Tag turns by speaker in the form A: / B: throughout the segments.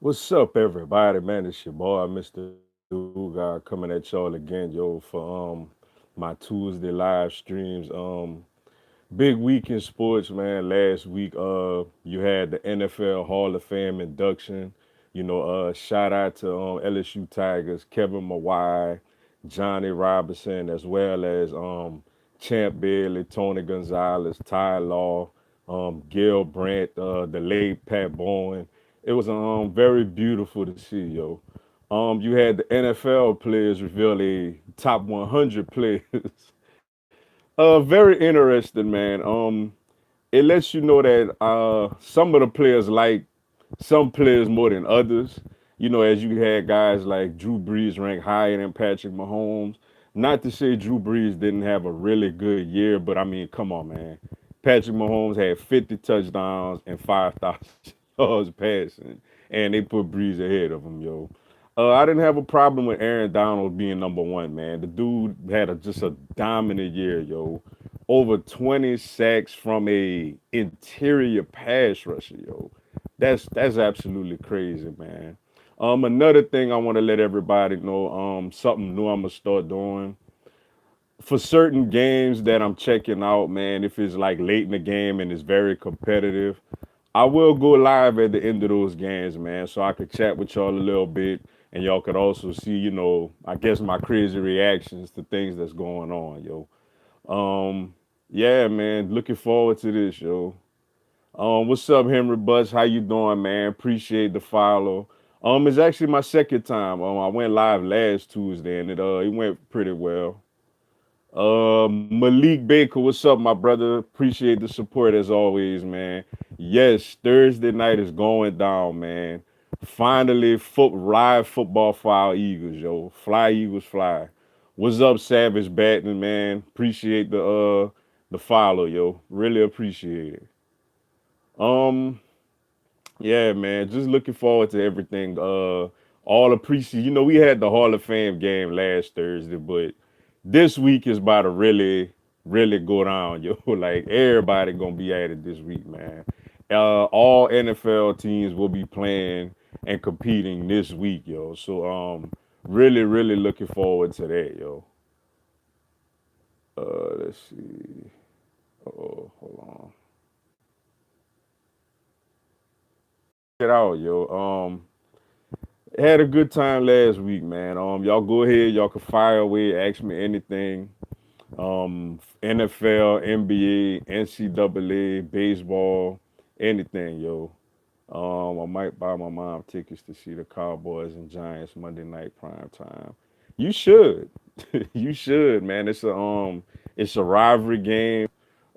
A: What's up, everybody? Man, it's your boy, Mr. Uga, coming at y'all again, yo, for my Tuesday live streams. Big week in sports, man. Last week, you had the NFL Hall of Fame induction. Shout out to LSU Tigers, Kevin Mawai, Johnny Robinson, as well as Champ Bailey, Tony Gonzalez, Ty Law, Gil Brandt, the late Pat Bowen. It was very beautiful to see, yo. You had the NFL players reveal a top 100 players. Very interesting, man. It lets you know that some of the players like some players more than others. As you had guys like Drew Brees ranked higher than Patrick Mahomes. Not to say Drew Brees didn't have a really good year, but I mean, come on, man. Patrick Mahomes had 50 touchdowns and 5,000 yards passing, and they put Brees ahead of him, yo. I didn't have a problem with Aaron Donald being number one, man. The dude had just a dominant year, yo. Over 20 sacks from a interior pass rusher, yo. That's absolutely crazy, man. Another thing I want to let everybody know, something new I'm gonna start doing for certain games that I'm checking out, man. If it's like late in the game and it's very competitive, I will go live at the end of those games, man, so I could chat with y'all a little bit, and y'all could also see, I guess my crazy reactions to things that's going on, yo. Yeah, man, looking forward to this, yo. What's up, Henry Butts? How you doing, man? Appreciate the follow. It's actually my second time. I went live last Tuesday, and it went pretty well. Malik Baker, what's up, my brother? Appreciate the support as always, man. Yes, Thursday night is going down, man. Finally, live football for our Eagles, yo. Fly Eagles, fly. What's up, Savage Batman, man? Appreciate the follow, yo. Really appreciate it. Um, yeah, man. Just looking forward to everything. All the preseason. We had the Hall of Fame game last Thursday, but this week is about to really, really go down, yo. Like everybody gonna be at it this week, man. All NFL teams will be playing and competing this week, yo. So really, really looking forward to that, yo. Let's see. Oh, hold on. Get out, yo. Had a good time last week, man. Y'all go ahead, y'all can fire away, ask me anything. NFL, NBA, NCAA, baseball, anything, yo. I might buy my mom tickets to see the Cowboys and Giants Monday night prime time. You should. You should, man. It's a rivalry game.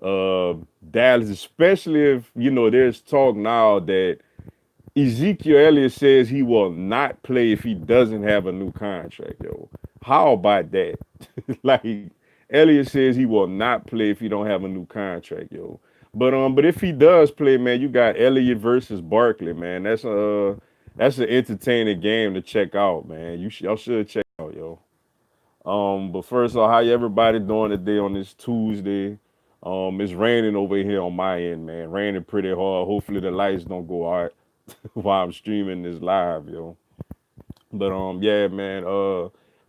A: Dallas, especially if, there's talk now that Ezekiel Elliott says he will not play if he doesn't have a new contract, yo. How about that? Like Elliott says he will not play if he don't have a new contract, yo. But if he does play, man, you got Elliott versus Barkley, man. That's an entertaining game to check out, man. Y'all should check it out, yo. But first of all, how everybody doing today on this Tuesday? It's raining over here on my end, man. Raining pretty hard. Hopefully the lights don't go out while I'm streaming this live, yo. But yeah, man.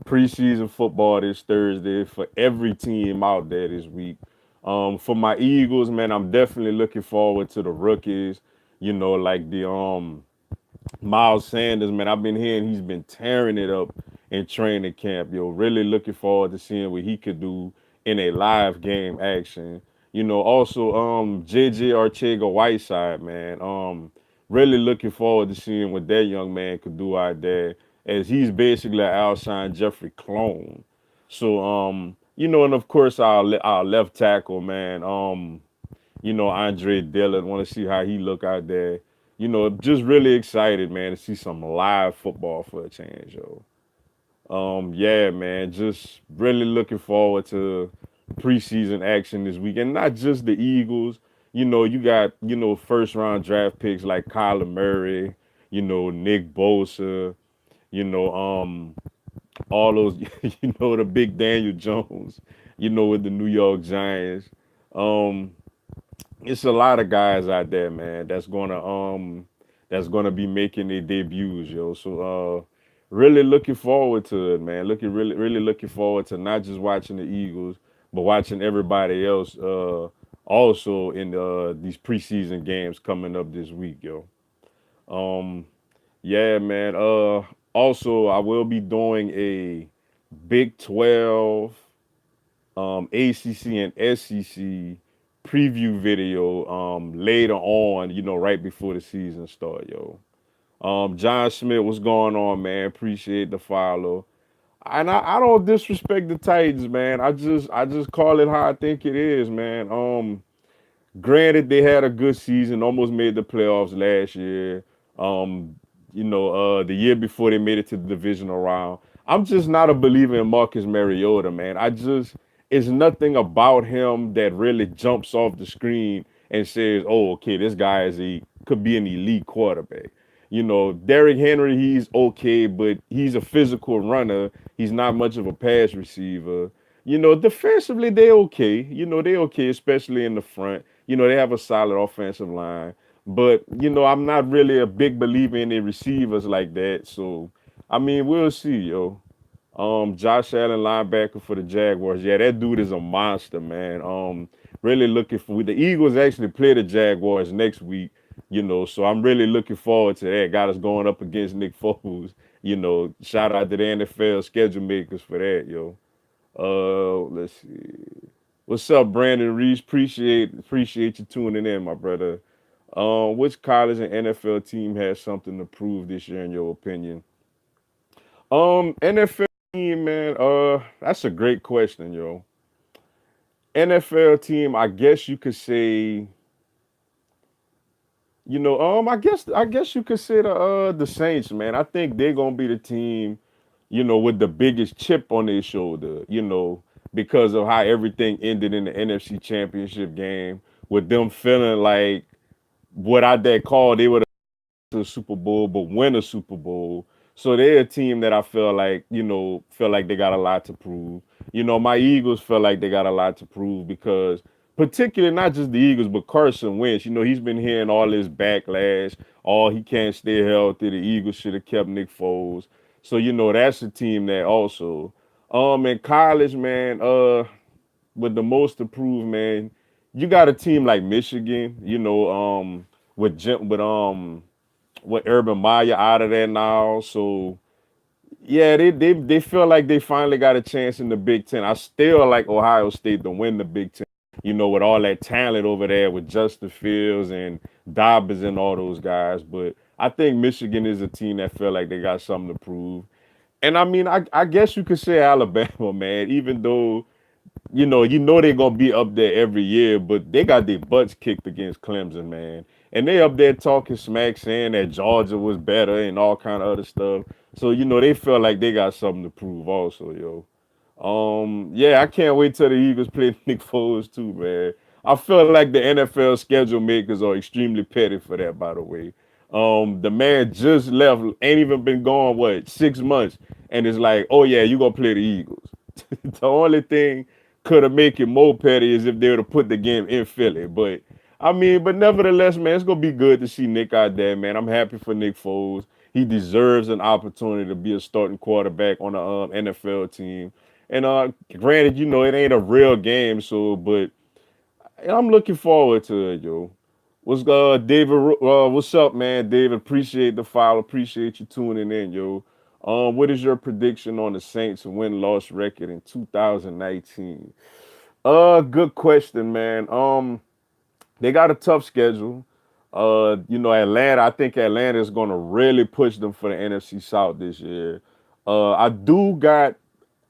A: Preseason football this Thursday for every team out there this week. For my Eagles, man, I'm definitely looking forward to the rookies. Like the Miles Sanders, man. I've been hearing he's been tearing it up in training camp, yo. Really looking forward to seeing what he could do in a live game action. Also JJ Arcega Whiteside, man. Really looking forward to seeing what that young man could do out there, as he's basically an Alshon Jeffrey clone. So and of course our left tackle, man. Andre Dillon. Want to see how he look out there. Just really excited, man, to see some live football for a change, yo. Yeah, man, just really looking forward to preseason action this week, and not just the Eagles. You got first round draft picks like Kyler Murray, Nick Bosa, you know all those, the big Daniel Jones, with the New York Giants. Um, it's a lot of guys out there, man, that's gonna be making their debuts, yo. So really looking forward to it, man. Really looking forward to not just watching the Eagles, but watching everybody else also in these preseason games coming up this week, yo. Um, yeah, man. Also I will be doing a Big 12, ACC and SEC preview video later on, right before the season start, yo. John Smith, what's going on, man? Appreciate the follow. And I don't disrespect the Titans, man. I just call it how I think it is, man. Granted, they had a good season, almost made the playoffs last year. Um, the year before they made it to the divisional round. I'm just not a believer in Marcus Mariota, man. It's nothing about him that really jumps off the screen and says, "Oh, okay, this guy could be an elite quarterback." Derrick Henry, he's okay, but he's a physical runner. He's not much of a pass receiver. Defensively, they're okay. They're okay, especially in the front. They have a solid offensive line. But, I'm not really a big believer in the receivers like that. So, I mean, we'll see, yo. Josh Allen, linebacker for the Jaguars. Yeah, that dude is a monster, man. Really looking for the Eagles actually play the Jaguars next week. So I'm really looking forward to that. Got us going up against Nick Foles. Shout out to the NFL schedule makers for that, yo. Let's see. What's up, Brandon Reese? Appreciate you tuning in, my brother. Which college and NFL team has something to prove this year, in your opinion? NFL team, man. That's a great question, yo. NFL team, I guess you could say, I guess you could say the Saints, man. I think they're gonna be the team, with the biggest chip on their shoulder, because of how everything ended in the NFC Championship game, with them feeling like what I dare call they would to the Super Bowl, but win a Super Bowl. So they're a team that I feel like they got a lot to prove. My Eagles feel like they got a lot to prove because particularly not just the Eagles, but Carson Wentz. He's been hearing all this backlash. Oh, he can't stay healthy. The Eagles should have kept Nick Foles. So, that's a team that also. In college, man, with the most to prove, man, you got a team like Michigan, with Urban Meyer out of there now. So yeah, they feel like they finally got a chance in the Big Ten. I still like Ohio State to win the Big Ten. With all that talent over there with Justin Fields and Dobbins and all those guys. But I think Michigan is a team that feel like they got something to prove. And I mean, I guess you could say Alabama, man, even though they're gonna be up there every year, but they got their butts kicked against Clemson, man. And they up there talking smack, saying that Georgia was better and all kind of other stuff. So they feel like they got something to prove, also, yo. Yeah, I can't wait till the Eagles play Nick Foles too, man. I feel like the NFL schedule makers are extremely petty for that, by the way. The man just left, ain't even been gone, what, 6 months, and it's like, oh yeah, you gonna play the Eagles. The only thing could have make it more petty is if they would have put the game in Philly. But I mean, but nevertheless, man, it's gonna be good to see Nick out there, man. I'm happy for Nick Foles. He deserves an opportunity to be a starting quarterback on a NFL team. And granted, it ain't a real game, so but I'm looking forward to it, yo. What's David? What's up, man? David, appreciate the file. Appreciate you tuning in, yo. What is your prediction on the Saints win-loss record in 2019? Good question, man. They got a tough schedule. Atlanta. I think Atlanta is gonna really push them for the NFC South this year. I do got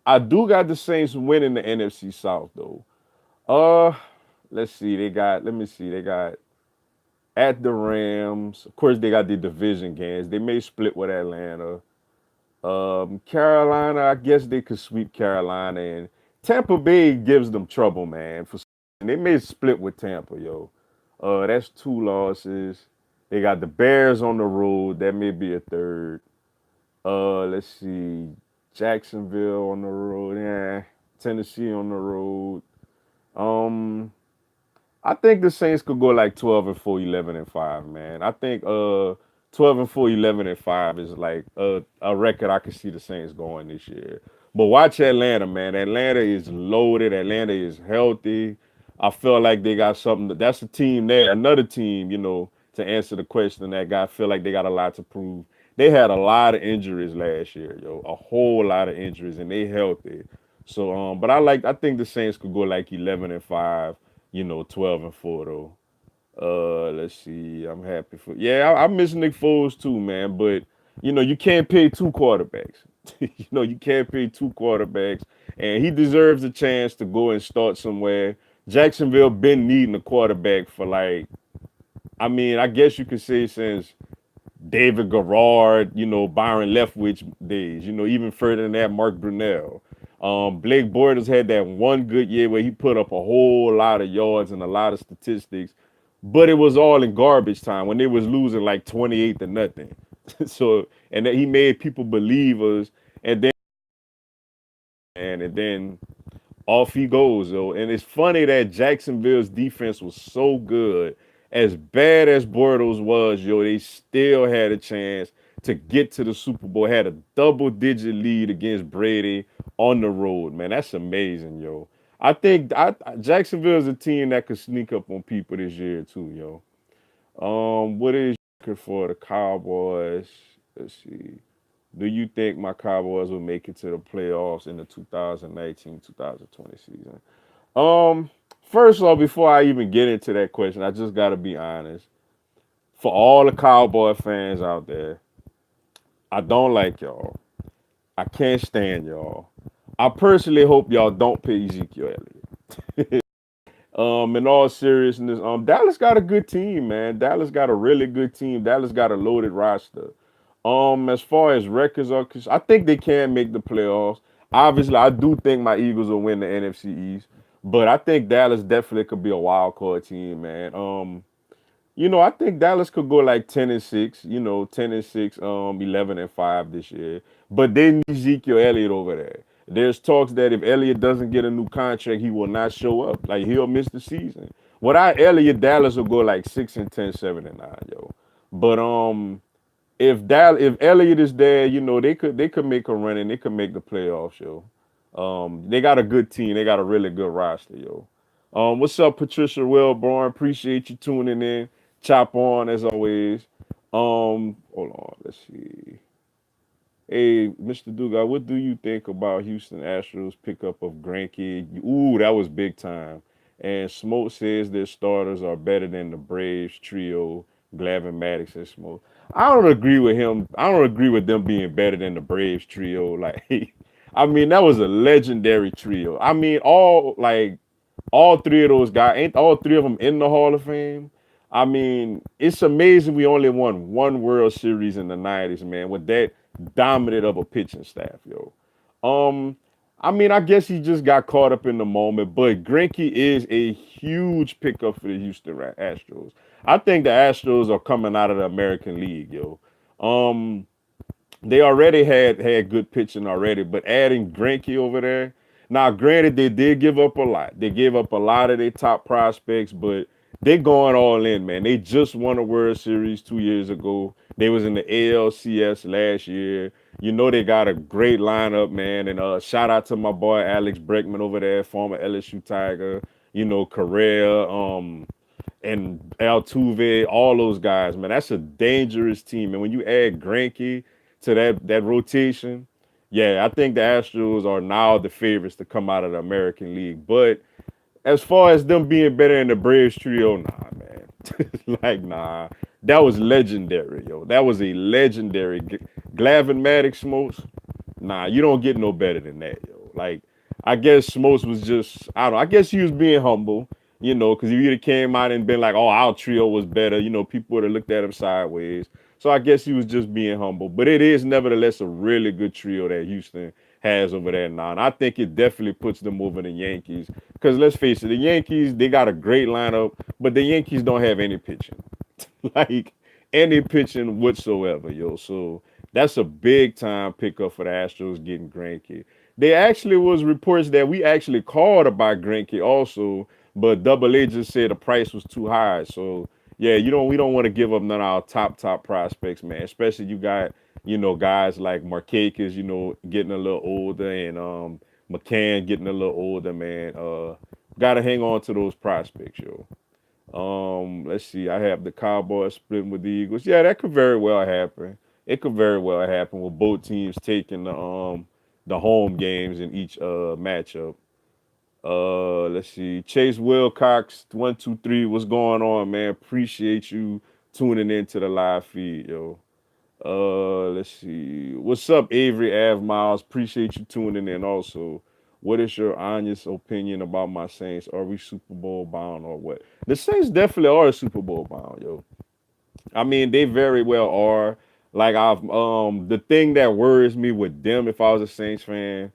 A: the Saints winning the NFC South though. Uh, let's see. Let me see. They got at the Rams. Of course, they got the division games. They may split with Atlanta. Carolina, I guess they could sweep Carolina, and Tampa Bay gives them trouble, man. They may split with Tampa, yo. That's two losses. They got the Bears on the road. That may be a third. Let's see, Jacksonville on the road. Yeah, Tennessee on the road. Um, I think the Saints could go like 12 and 4, 11 and 5, man. I think 12-4, 11-5 is like a record I could see the Saints going this year. But watch Atlanta, man. Atlanta is loaded. Atlanta is healthy. I feel like they got something. That's a team there. Another team, to answer the question that guy feel like they got a lot to prove. They had a lot of injuries last year, yo. A whole lot of injuries, and they healthy. So, but I think the Saints could go like 11-5, 12-4 though. Let's see. I'm happy for. Yeah, I miss Nick Foles too, man. But you can't pay two quarterbacks. You can't pay two quarterbacks, and he deserves a chance to go and start somewhere. Jacksonville been needing a quarterback for like, I mean, I guess you could say since David Garrard, Byron Leftwich days, even further than that, Mark Brunell. Blake Bortles had that one good year where he put up a whole lot of yards and a lot of statistics, but it was all in garbage time when they was losing like 28-0. So, and that he made people believe us, and then off he goes, though. And it's funny that Jacksonville's defense was so good. As bad as Bortles was, they still had a chance to get to the Super Bowl. Had a double-digit lead against Brady on the road, man. That's amazing, yo. I think Jacksonville is a team that could sneak up on people this year too, yo. What is your record for the Cowboys? Let's see. Do you think my Cowboys will make it to the playoffs in the 2019-2020 season? Um, First off, before I even get into that question, I just gotta be honest. For all the Cowboy fans out there, I don't like y'all. I can't stand y'all. I personally hope y'all don't pay Ezekiel Elliott. In all seriousness, Dallas got a good team, man. Dallas got a really good team. Dallas got a loaded roster. As far as records are concerned, I think they can make the playoffs. Obviously, I do think my Eagles will win the NFC East, but I think Dallas definitely could be a wild card team, man. I think Dallas could go like 10-6, 10-6, 11-5 this year. But they need Ezekiel Elliott over there. There's talks that if Elliott doesn't get a new contract, he will not show up. Like he'll miss the season. Without Elliott, Dallas will go like 6-10, 7-9, yo. But if Elliott is there, they could make a run and they could make the playoffs, yo. They got a good team. They got a really good roster, yo. What's up, Patricia Wellborn? Appreciate you tuning in. Chop on as always. Hold on, let's see. Hey, Mr. Dugas, what do you think about Houston Astros pickup of Greinke? Ooh, that was big time. And Smoke says their starters are better than the Braves trio, Glavin, Maddox, and Smoke. I don't agree with him. I don't agree with them being better than the Braves trio. Like, I mean, that was a legendary trio. I mean, all three of those guys, ain't all three of them in the Hall of Fame? I mean, it's amazing we only won one World Series in the 90s, man, with that dominant of a pitching staff, yo. Um, I mean, I guess he just got caught up in the moment, but Greinke is a huge pickup for the Houston Astros. I think the Astros are coming out of the American League, yo. Um, they already had good pitching already, but adding Greinke over there. Now, granted, they did give up a lot. They gave up a lot of their top prospects, but they going all in, man. They just won a World Series 2 years ago. They was in the ALCS last year. They got a great lineup, man. And shout out to my boy Alex Bregman over there, former LSU Tiger. Correa, and Altuve, all those guys, man. That's a dangerous team. And when you add Greinke to that rotation, yeah, I think the Astros are now the favorites to come out of the American League. But as far as them being better than the Braves trio, nah, man. Like, nah. That was legendary, yo. That was a legendary Glavin, Maddox, Smokes. Nah, you don't get no better than that, yo. Like, I guess Smokes was just, I don't know, I guess he was being humble, because if he'd have came out and been like, oh, our trio was better, people would have looked at him sideways. So I guess he was just being humble. But it is nevertheless a really good trio that Houston has over there now. And I think it definitely puts them over the Yankees. Because let's face it, the Yankees, they got a great lineup, but the Yankees don't have any pitching. Like any pitching whatsoever, yo. So that's a big time pickup for the Astros getting Greinke. There actually was reports that we actually called about Greinke also, but Double A just said the price was too high. So Yeah, we don't want to give up none of our top prospects, man. Especially you got, guys like Marquez, getting a little older, and McCann getting a little older, man. Gotta hang on to those prospects, yo. Let's see. I have the Cowboys splitting with the Eagles. Yeah, that could very well happen. It could very well happen with both teams taking the home games in each matchup. Let's see. Chase Wilcox, 123. What's going on, man? Appreciate you tuning into the live feed, yo. Let's see. What's up, Avery Av Miles? Appreciate you tuning in also. What is your honest opinion about my Saints? Are we Super Bowl bound or what? The Saints definitely are Super Bowl bound, yo. I mean, they very well are. Like the thing that worries me with them if I was a Saints fan,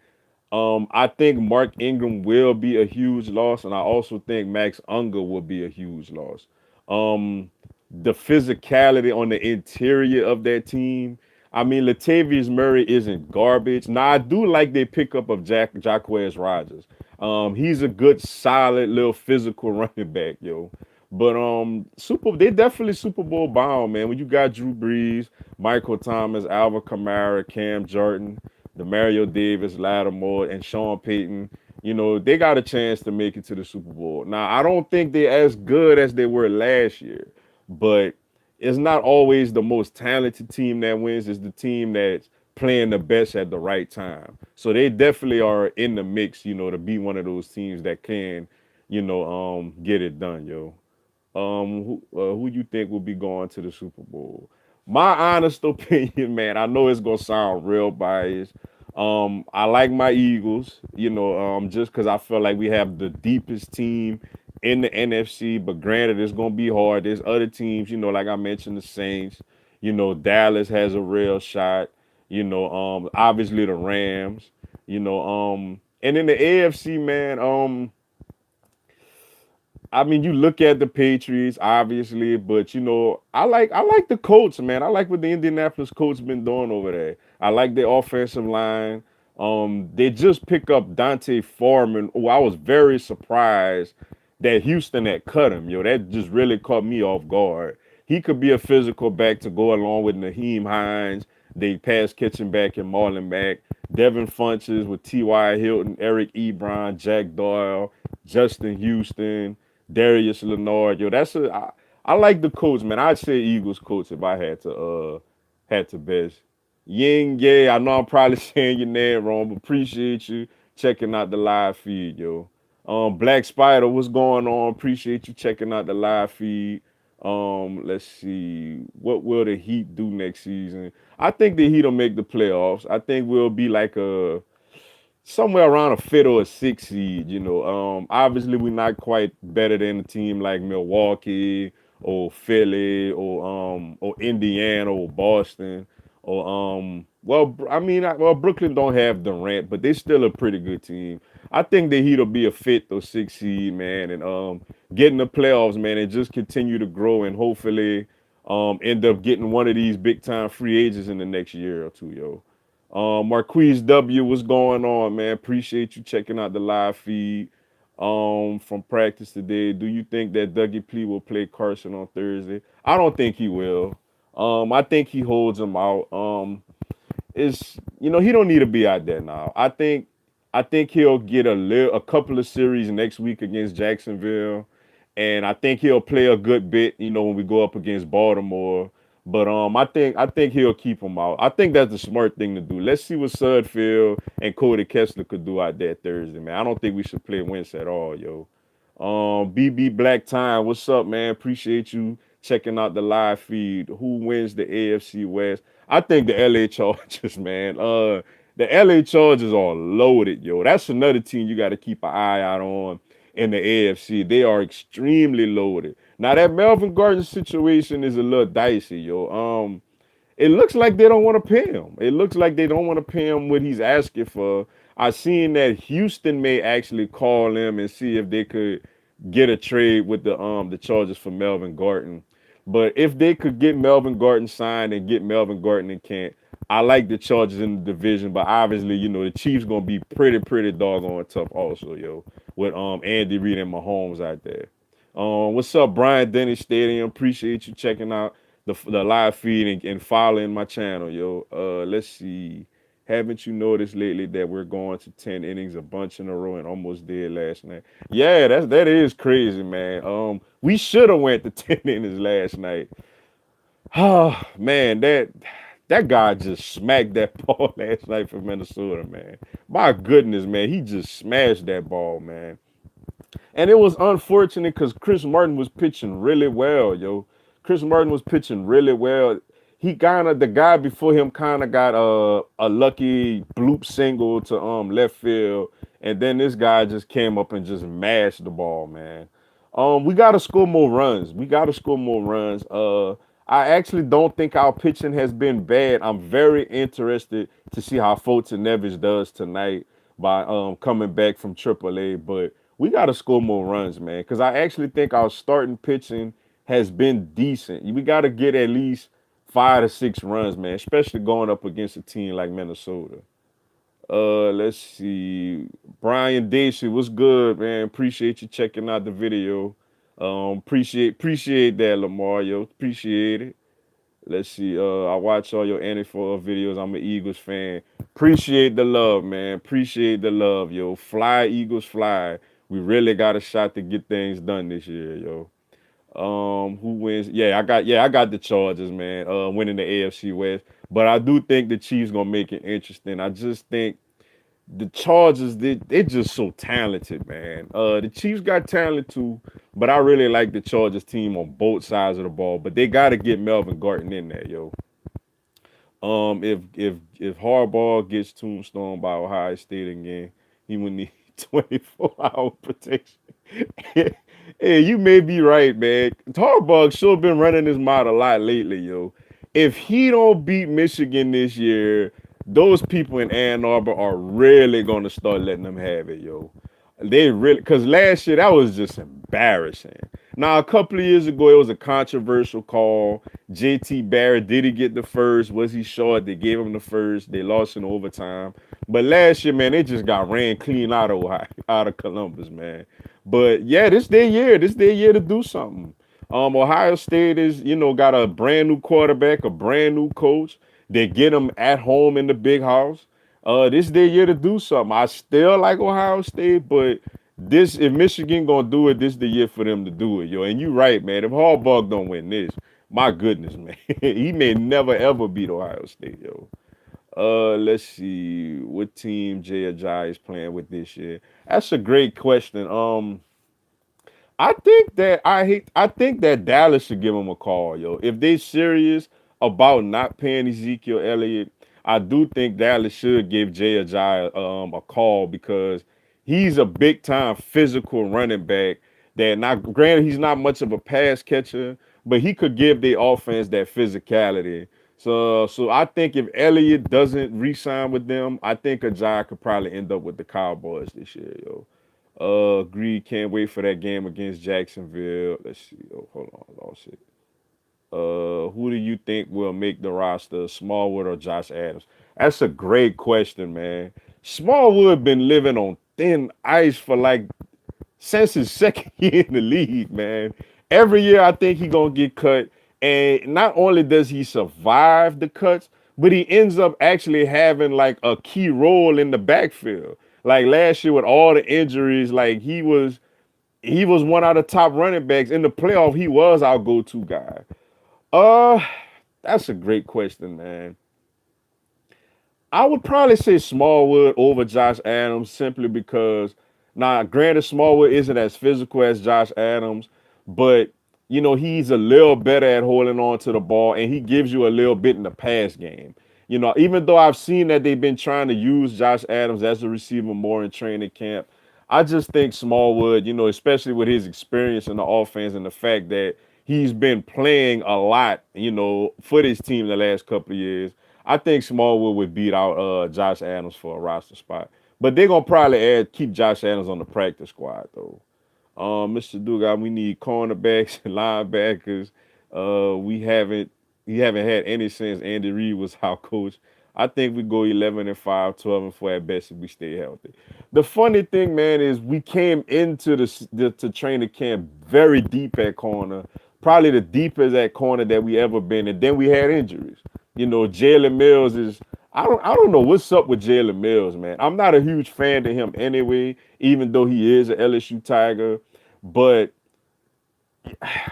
A: I think Mark Ingram will be a huge loss, and I also think Max Unger will be a huge loss. Um, the physicality on the interior of that team. I mean, Latavius Murray isn't garbage. Now, I do like their pickup of Jacquez Rogers. He's a good, solid little physical running back, yo. But they definitely Super Bowl bound, man. When you got Drew Brees, Michael Thomas, Alvin Kamara, Cam Jordan, Mario Davis, Lattimore, and Sean Payton, they got a chance to make it to the Super Bowl. Now, I don't think they're as good as they were last year, but it's not always the most talented team that wins. It's the team that's playing the best at the right time. So they definitely are in the mix, to be one of those teams that can, get it done, yo. Who you think will be going to the Super Bowl? My honest opinion, man, I know it's gonna sound real biased. I like my Eagles, just because I feel like we have the deepest team in the NFC. But granted, it's gonna be hard. There's other teams, like I mentioned, the Saints. Dallas has a real shot. Obviously the Rams. And in the AFC, man, I mean, you look at the Patriots, obviously, but I like the Colts, man. I like what the Indianapolis Colts been doing over there. I like their offensive line. They just pick up Dante Foreman. Oh, I was very surprised that Houston had cut him. Yo, that just really caught me off guard. He could be a physical back to go along with Naheem Hines. They pass catching back and Marlon Mack. Devin Funches with T.Y. Hilton, Eric Ebron, Jack Doyle, Justin Houston. Darius Leonard, yo, I like the Colts, man. I'd say Eagles coach if I had to best. Ying Yang, I know I'm probably saying your name wrong, but appreciate you checking out the live feed, yo. Black Spider, what's going on? Appreciate you checking out the live feed. Let's see. What will the Heat do next season? I think the Heat will make the playoffs. I think we'll be like a somewhere around a fifth or a sixth seed. Obviously we're not quite better than a team like Milwaukee or Philly or Indiana or Boston or well Brooklyn don't have Durant, but they're still a pretty good team. I think the Heat will be a fifth or sixth seed, man, and get in the playoffs, man, and just continue to grow and hopefully end up getting one of these big time free agents in the next year or two, yo. Marquise W, what's going on, man? Appreciate you checking out the live feed from practice today. Do you think that Dougie P will play Carson on Thursday? I don't think he will. I think he holds him out. It's he don't need to be out there now. I think he'll get a couple of series next week against Jacksonville, and I think he'll play a good bit. When we go up against Baltimore. But I think he'll keep him out. I think that's the smart thing to do. Let's see what Sudfeld and Cody Kessler could do out there Thursday, man. I don't think we should play Wentz at all, yo. BB Black Time, what's up, man? Appreciate you checking out the live feed. Who wins the AFC West? I think the LA Chargers, man. The LA Chargers are loaded, yo. That's another team you got to keep an eye out on in the AFC. They are extremely loaded. Now that Melvin Gordon situation is a little dicey, yo. It looks like they don't want to pay him. It looks like they don't want to pay him what he's asking for. I seen that Houston may actually call him and see if they could get a trade with the Chargers for Melvin Gordon. But if they could get Melvin Gordon signed and get Melvin Gordon in camp, I like the Chargers in the division. But obviously, the Chiefs gonna be pretty doggone tough also, yo, with Andy Reid and Mahomes out there. What's up, Brian Dennis Stadium? Appreciate you checking out the live feed and following my channel, yo. Let's see. Haven't you noticed lately that we're going to 10 innings a bunch in a row and almost did last night? Yeah, that is crazy, man. We should have went to 10 innings last night. Oh man, that guy just smacked that ball last night for Minnesota, man. My goodness, man, he just smashed that ball, man. And it was unfortunate because Chris Martin was pitching really well, yo. Chris Martin was pitching really well. He kind of, the guy before him kind of got a lucky bloop single to left field, and then this guy just came up and just mashed the ball, man. We gotta score more runs. We gotta score more runs. I actually don't think our pitching has been bad. I'm very interested to see how Fulton Nevis does tonight by coming back from AAA. But we got to score more runs, man, because I actually think our starting pitching has been decent. We got to get at least 5 to 6 runs, man, especially going up against a team like Minnesota. Let's see. Brian Dacey, what's good, man? Appreciate you checking out the video. Appreciate that, Lamar, yo. Appreciate it. Let's see. I watch all your NFL videos. I'm an Eagles fan. Appreciate the love, man. Appreciate the love, yo. Fly, Eagles, fly. We really got a shot to get things done this year, yo. Who wins? Yeah, I got the Chargers, man. Winning the AFC West. But I do think the Chiefs gonna make it interesting. I just think the Chargers, they're just so talented, man. The Chiefs got talent too, but I really like the Chargers team on both sides of the ball. But they got to get Melvin Gordon in there, yo. If Harbaugh gets tombstone by Ohio State again, he would need 24-hour protection. Hey, you may be right, man. Harbaugh sure been running his mouth a lot lately, yo. If he don't beat Michigan this year, those people in Ann Arbor are really gonna start letting them have it, yo. They really, cause last year that was just embarrassing. Now a couple of years ago it was a controversial call. JT Barrett, did he get the first? Was he short? They gave him the first. They lost in overtime. But last year, man, they just got ran clean out of Ohio, out of Columbus, man. But yeah, this their year. This their year to do something. Ohio State is, got a brand new quarterback, a brand new coach. They get them at home in the big house. This their year to do something. I still like Ohio State, but this, if Michigan gonna do it, this the year for them to do it, yo. And you right, man. If Harbaugh don't win this, my goodness, man, he may never ever beat Ohio State, yo. Let's see what team Jay Ajayi is playing with this year. That's a great question. I think that Dallas should give him a call, yo. If they serious about not paying Ezekiel Elliott, I do think Dallas should give Jay Ajayi a call because he's a big time physical running back that, not granted he's not much of a pass catcher, but he could give the offense that physicality. So I think if Elliott doesn't re-sign with them, I think Ajayi could probably end up with the Cowboys this year, yo. Agreed. Can't wait for that game against Jacksonville. Let's see. Oh, hold on, I lost it. Who do you think will make the roster, Smallwood or Josh Adams? That's a great question, man. Smallwood been living on thin ice for like since his second year in the league, man. Every year I think he gonna get cut, and not only does he survive the cuts, but he ends up actually having like a key role in the backfield. Like last year with all the injuries, like he was one of the top running backs in the playoff. He was our go-to guy. Uh, that's a great question, man. I would probably say Smallwood over Josh Adams simply because, now, granted, Smallwood isn't as physical as Josh Adams, but he's a little better at holding on to the ball, and he gives you a little bit in the pass game. Even though I've seen that they've been trying to use Josh Adams as a receiver more in training camp, I just think Smallwood, especially with his experience in the offense and the fact that he's been playing a lot, for this team the last couple of years, I think Smallwood would beat out Josh Adams for a roster spot. But they're gonna probably keep Josh Adams on the practice squad though. Mr. Dugas, we need cornerbacks and linebackers. We haven't had any since Andy Reid was our coach. I think we go 11-5, 12-4 at best if we stay healthy. The funny thing, man, is we came into the training camp very deep at corner, probably the deepest at corner that we ever been. And then we had injuries. Jalen Mills is. I don't know what's up with Jalen Mills, man. I'm not a huge fan of him anyway, even though he is an LSU Tiger. But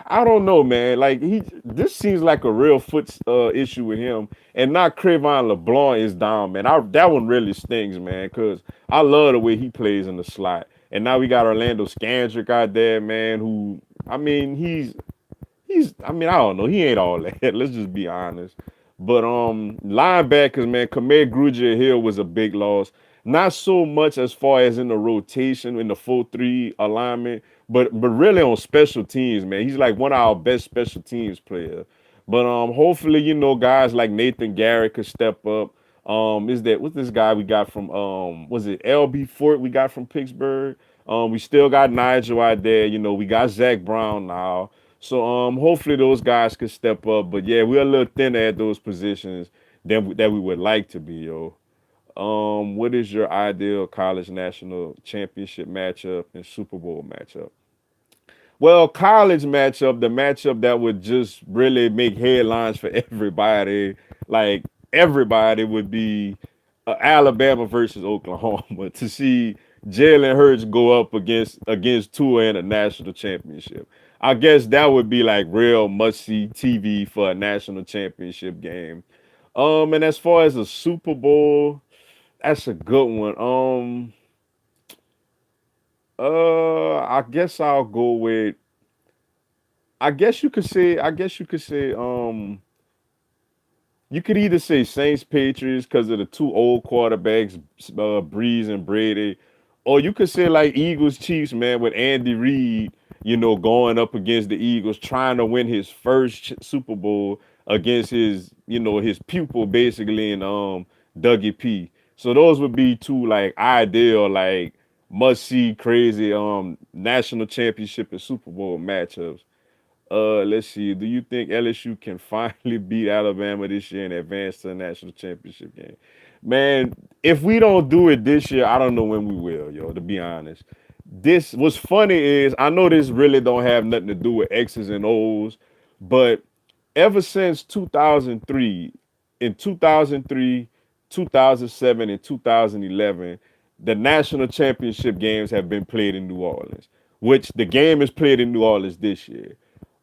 A: I don't know, man. Like this seems like a real foot issue with him, and not Crevon LeBlanc is down, man. That one really stings, man, because I love the way he plays in the slot, and now we got Orlando Scandrick out there, man. Who I mean, I don't know, he ain't all that. Let's just be honest. But linebackers, man, Kamer Grugier Hill was a big loss. Not so much as far as in the rotation in the 4-3 alignment, but really on special teams, man. He's like one of our best special teams players. But hopefully, guys like Nathan Garrett could step up. What's this guy we got from was it LB Fort we got from Pittsburgh? We still got Nigel out there, we got Zach Brown now. So hopefully those guys could step up. But yeah, we're a little thinner at those positions that we would like to be, yo. What is your ideal college national championship matchup and Super Bowl matchup? Well, college matchup, the matchup that would just really make headlines for everybody, like everybody would be Alabama versus Oklahoma to see Jalen Hurts go up against Tua in a national championship. I guess that would be like real must see TV for a national championship game. And as far as a Super Bowl, that's a good one. I guess I'll go with. You could either say Saints Patriots because of the two old quarterbacks, Breeze and Brady, or you could say like Eagles Chiefs, man, with Andy Reid, going up against the Eagles, trying to win his first Super Bowl against his pupil basically in Dougie P. So those would be two like ideal like must see crazy national championship and Super Bowl matchups. Let's see. Do you think LSU can finally beat Alabama this year and advance to the national championship game? Man, if we don't do it this year, I don't know when we will, yo, to be honest. This what's funny is I know this really don't have nothing to do with X's and O's, but ever since 2003, in 2003, 2007, and 2011, the national championship games have been played in New Orleans, which the game is played in New Orleans this year.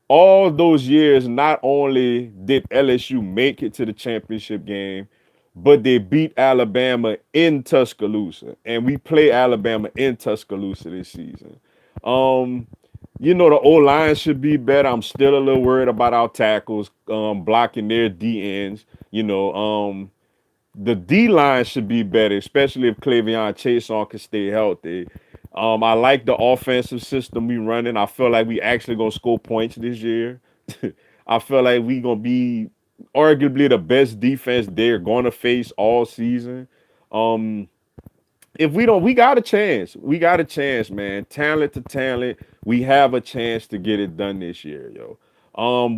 A: All those years, not only did LSU make it to the championship game, but they beat Alabama in Tuscaloosa, and we play Alabama in Tuscaloosa this season. Um, the O line should be better. I'm still a little worried about our tackles blocking their D ends. The D line should be better, especially if Clavion Chason can stay healthy. I like the offensive system we running. I feel like we actually gonna score points this year. I feel like we gonna be arguably the best defense they're gonna face all season. Um, if we don't, we got a chance. We got a chance, man. Talent to talent, we have a chance to get it done this year, yo.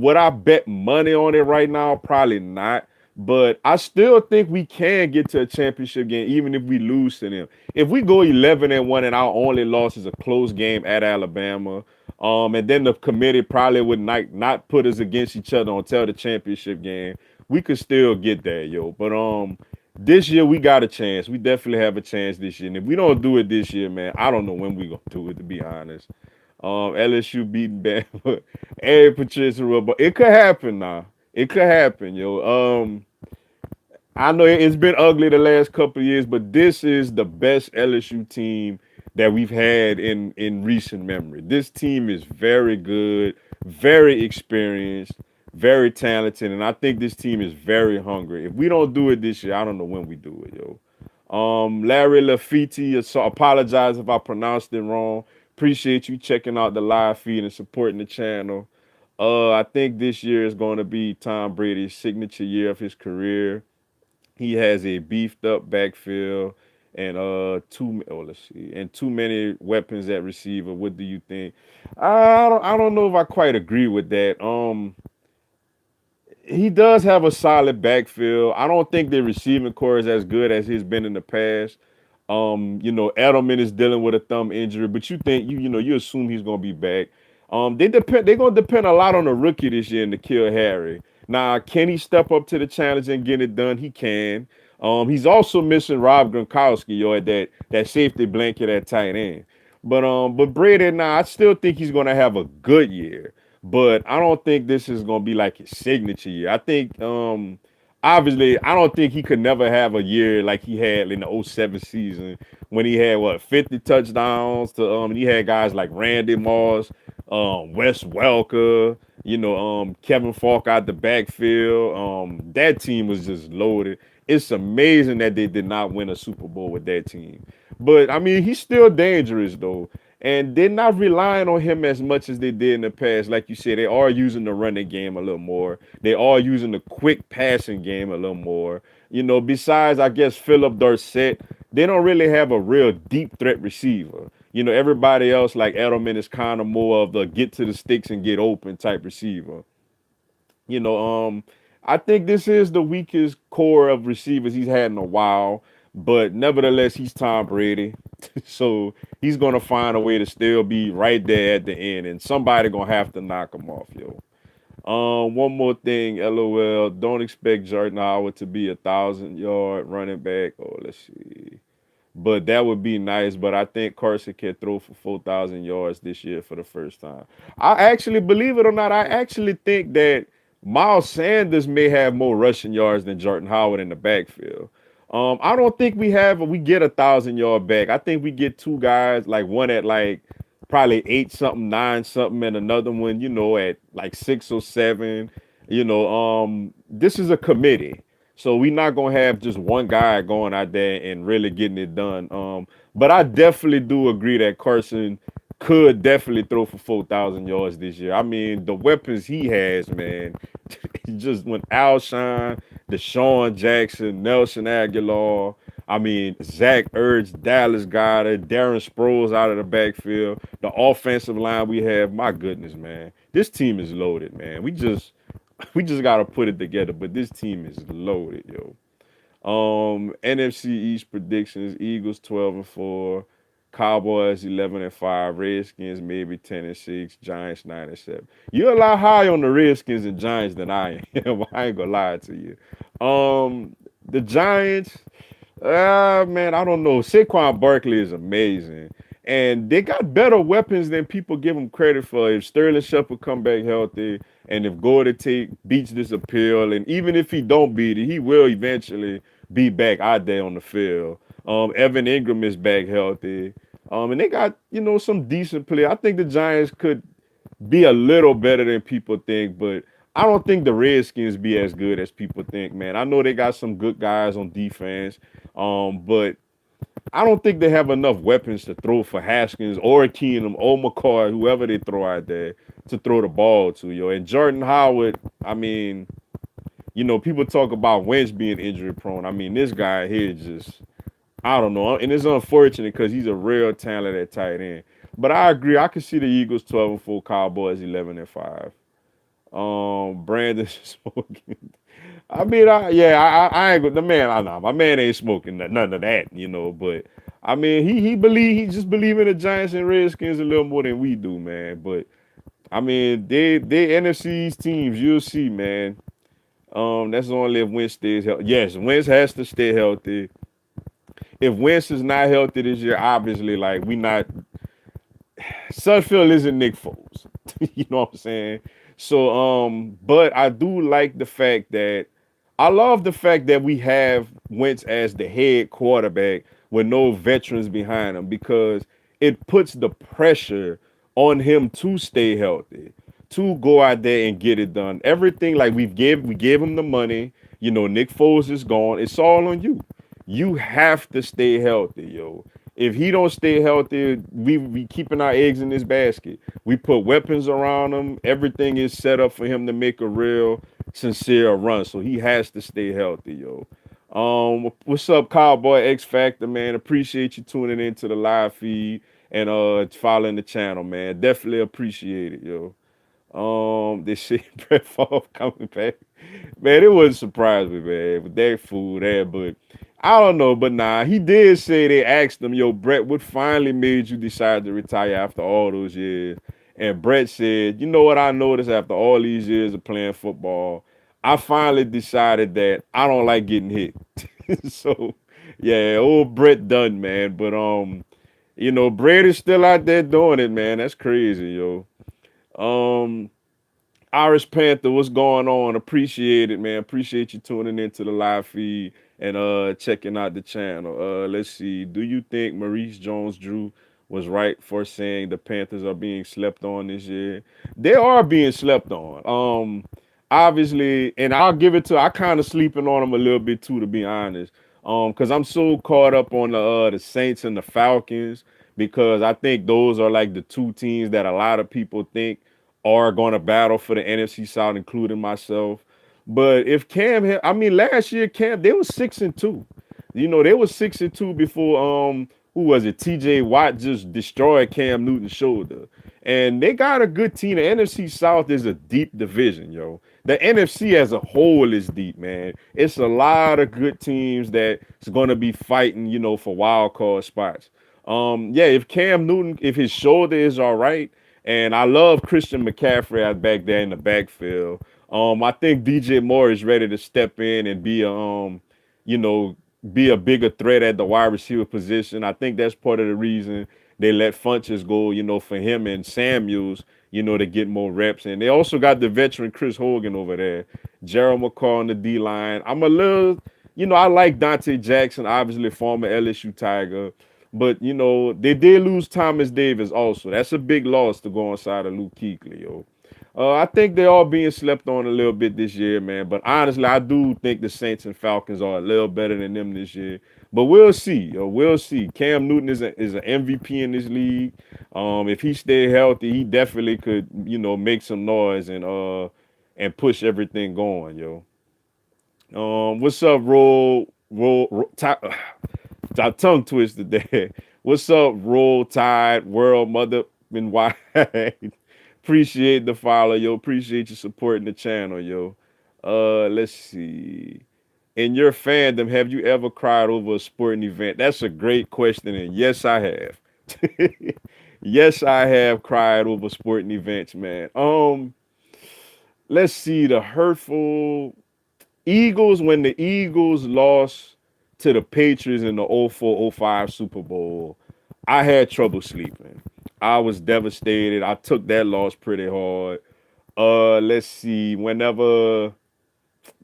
A: Would I bet money on it right now? Probably not. But I still think we can get to a championship game, even if we lose to them. If we go 11-1 and our only loss is a close game at Alabama, and then the committee probably would not put us against each other until the championship game, we could still get there, yo. But this year we got a chance. We definitely have a chance this year. And if we don't do it this year, man, I don't know when we gonna do it. To be honest, LSU beating Bama, and Patricia Rubber. It could happen now. It could happen, yo. I know it's been ugly the last couple of years, but this is the best LSU team that we've had in recent memory. This team is very good, very experienced, very talented, and I think this team is very hungry. If we don't do it this year, I don't know when we do it, yo. Larry Lafitte, so apologize if I pronounced it wrong. Appreciate you checking out the live feed and supporting the channel. I think this year is going to be Tom Brady's signature year of his career. He has a beefed up backfield and let's see, and too many weapons at receiver. What do you think? I don't know if I quite agree with that. He does have a solid backfield. I don't think the receiving core is as good as he's been in the past. Edelman is dealing with a thumb injury, but you think you assume he's gonna be back. They're gonna depend a lot on the rookie this year in the Kill Harry. Now, can he step up to the challenge and get it done? He can. He's also missing Rob Gronkowski, at that safety blanket at tight end. But Brady, now I still think he's gonna have a good year. But I don't think this is gonna be like his signature year. I think obviously I don't think he could never have a year like he had in the '07 season when he had 50 touchdowns to he had guys like Randy Moss, Wes Welker, Kevin Falk out the backfield. That team was just loaded. It's amazing that they did not win a Super Bowl with that team. But I mean, he's still dangerous though. And they're not relying on him as much as they did in the past. Like you said, they are using the running game a little more. They are using the quick passing game a little more. Besides, I guess, Philip Dorsett, they don't really have a real deep threat receiver. Everybody else, like Edelman, is kind of more of the get to the sticks and get open type receiver. You know, um, I think this is the weakest core of receivers he's had in a while, but nevertheless, he's Tom Brady, so he's gonna find a way to still be right there at the end, and somebody gonna have to knock him off, yo. One more thing, LOL. Don't expect Jordan Howard to be 1,000 yard running back. Oh, let's see. But that would be nice. But I think Carson can throw for 4,000 yards this year for the first time. I actually, believe it or not, I actually think that Miles Sanders may have more rushing yards than Jordan Howard in the backfield. I don't think we get 1,000 yard back. I think we get two guys, like one at like probably eight something, nine something, and another one, at like 6 or 7. This is a committee. So we're not gonna have just one guy going out there and really getting it done. But I definitely do agree that Carson could definitely throw for 4,000 yards this year. I mean, the weapons he has, man. Just when Alshon, Deshaun Jackson, Nelson Aguilar, I mean, Zach Ertz, Dallas Goedert, Darren Sproles out of the backfield, the offensive line we have, my goodness, man. This team is loaded, man. We just gotta put it together, but this team is loaded, yo. NFC East predictions: Eagles 12-4, Cowboys 11-5, Redskins maybe 10-6, Giants 9-7. You're a lot higher on the Redskins and Giants than I am. I ain't gonna lie to you. The Giants, man, I don't know. Saquon Barkley is amazing. And they got better weapons than people give them credit for. If Sterling Shepard come back healthy, and if Gordon Tate beats this appeal, and even if he don't beat it, he will eventually be back out there on the field. Evan Ingram is back healthy. And they got, some decent play. I think the Giants could be a little better than people think, but I don't think the Redskins be as good as people think, man. I know they got some good guys on defense, but I don't think they have enough weapons to throw for Haskins or Keenum or McCoy, whoever they throw out there, to throw the ball to, yo. And Jordan Howard, I mean, people talk about Wentz being injury prone. I mean, this guy here just, I don't know. And it's unfortunate because he's a real talent at tight end. But I agree. I can see the Eagles 12-4, Cowboys 11-5. Brandon smoking. I mean, I ain't the man. I know my man ain't smoking none of that, But I mean, he just believe in the Giants and Redskins a little more than we do, man. But I mean, they NFC's teams. You'll see, man. That's only if Wentz stays healthy. Yes, Wentz has to stay healthy. If Wentz is not healthy this year, obviously, like we not Sudfeld isn't Nick Foles. You know what I'm saying? So, but I do like the fact that I love the fact that we have Wentz as the head quarterback with no veterans behind him because it puts the pressure on him to stay healthy, to go out there and get it done. Everything like we gave him the money. Nick Foles is gone. It's all on you. You have to stay healthy, yo. If he don't stay healthy, we keeping our eggs in this basket. We put weapons around him. Everything is set up for him to make a real sincere run. So he has to stay healthy, yo. What's up, Cowboy X Factor, man? Appreciate you tuning into the live feed and following the channel, man. Definitely appreciate it, yo. This shit, Brett Favre coming back. Man, it wouldn't surprise me, man, with that fool there, but I don't know, but nah, he did say they asked him, yo, Brett, what finally made you decide to retire after all those years? And Brett said, you know what I noticed after all these years of playing football? I finally decided that I don't like getting hit. So yeah, old Brett done, man. But Brett is still out there doing it, man. That's crazy, yo. Um, Irish Panther, what's going on? Appreciate it, man. Appreciate you tuning into the live feed and checking out the channel. Let's see. Do you think Maurice Jones-Drew was right for saying the Panthers are being slept on this year? They are being slept on. Obviously, and I'll give it to I kind of sleeping on them a little bit too, to be honest. Because I'm so caught up on the Saints and the Falcons because I think those are like the two teams that a lot of people think are going to battle for the NFC South, including myself. But if I mean, last year Cam, they were 6-2. They were 6-2 before who was it? TJ Watt just destroyed Cam Newton's shoulder. And they got a good team. The NFC South is a deep division, yo. The NFC as a whole is deep, man. It's a lot of good teams that's going to be fighting, for wild card spots. Yeah, if Cam Newton, if his shoulder is all right, and I love Christian McCaffrey out back there in the backfield. I think DJ Moore is ready to step in and you know, be a bigger threat at the wide receiver position. I think that's part of the reason they let Funches go, for him and Samuels, to get more reps. And they also got the veteran Chris Hogan over there, Gerald McCall on the D line. I'm a little, I like Dante Jackson, obviously former LSU Tiger. But they did lose Thomas Davis also. That's a big loss to go inside of Luke Kuechly, yo. I think they're all being slept on a little bit this year, man. But honestly, I do think the Saints and Falcons are a little better than them this year. But we'll see, yo. We'll see. Cam Newton is an MVP in this league. If he stay healthy, he definitely could, make some noise and push everything going, yo. What's up, tongue twisted there. What's up, Roll Tide World Mother and Wide? Appreciate the follow, yo. Appreciate you supporting the channel, yo. Let's see. In your fandom, have you ever cried over a sporting event? That's a great question, and yes, I have. Yes, I have cried over sporting events, man. Let's see the hurtful Eagles when the Eagles lost to the Patriots in the 04-05 Super Bowl. I had trouble sleeping. I was devastated. I took that loss pretty hard. Let's see. Whenever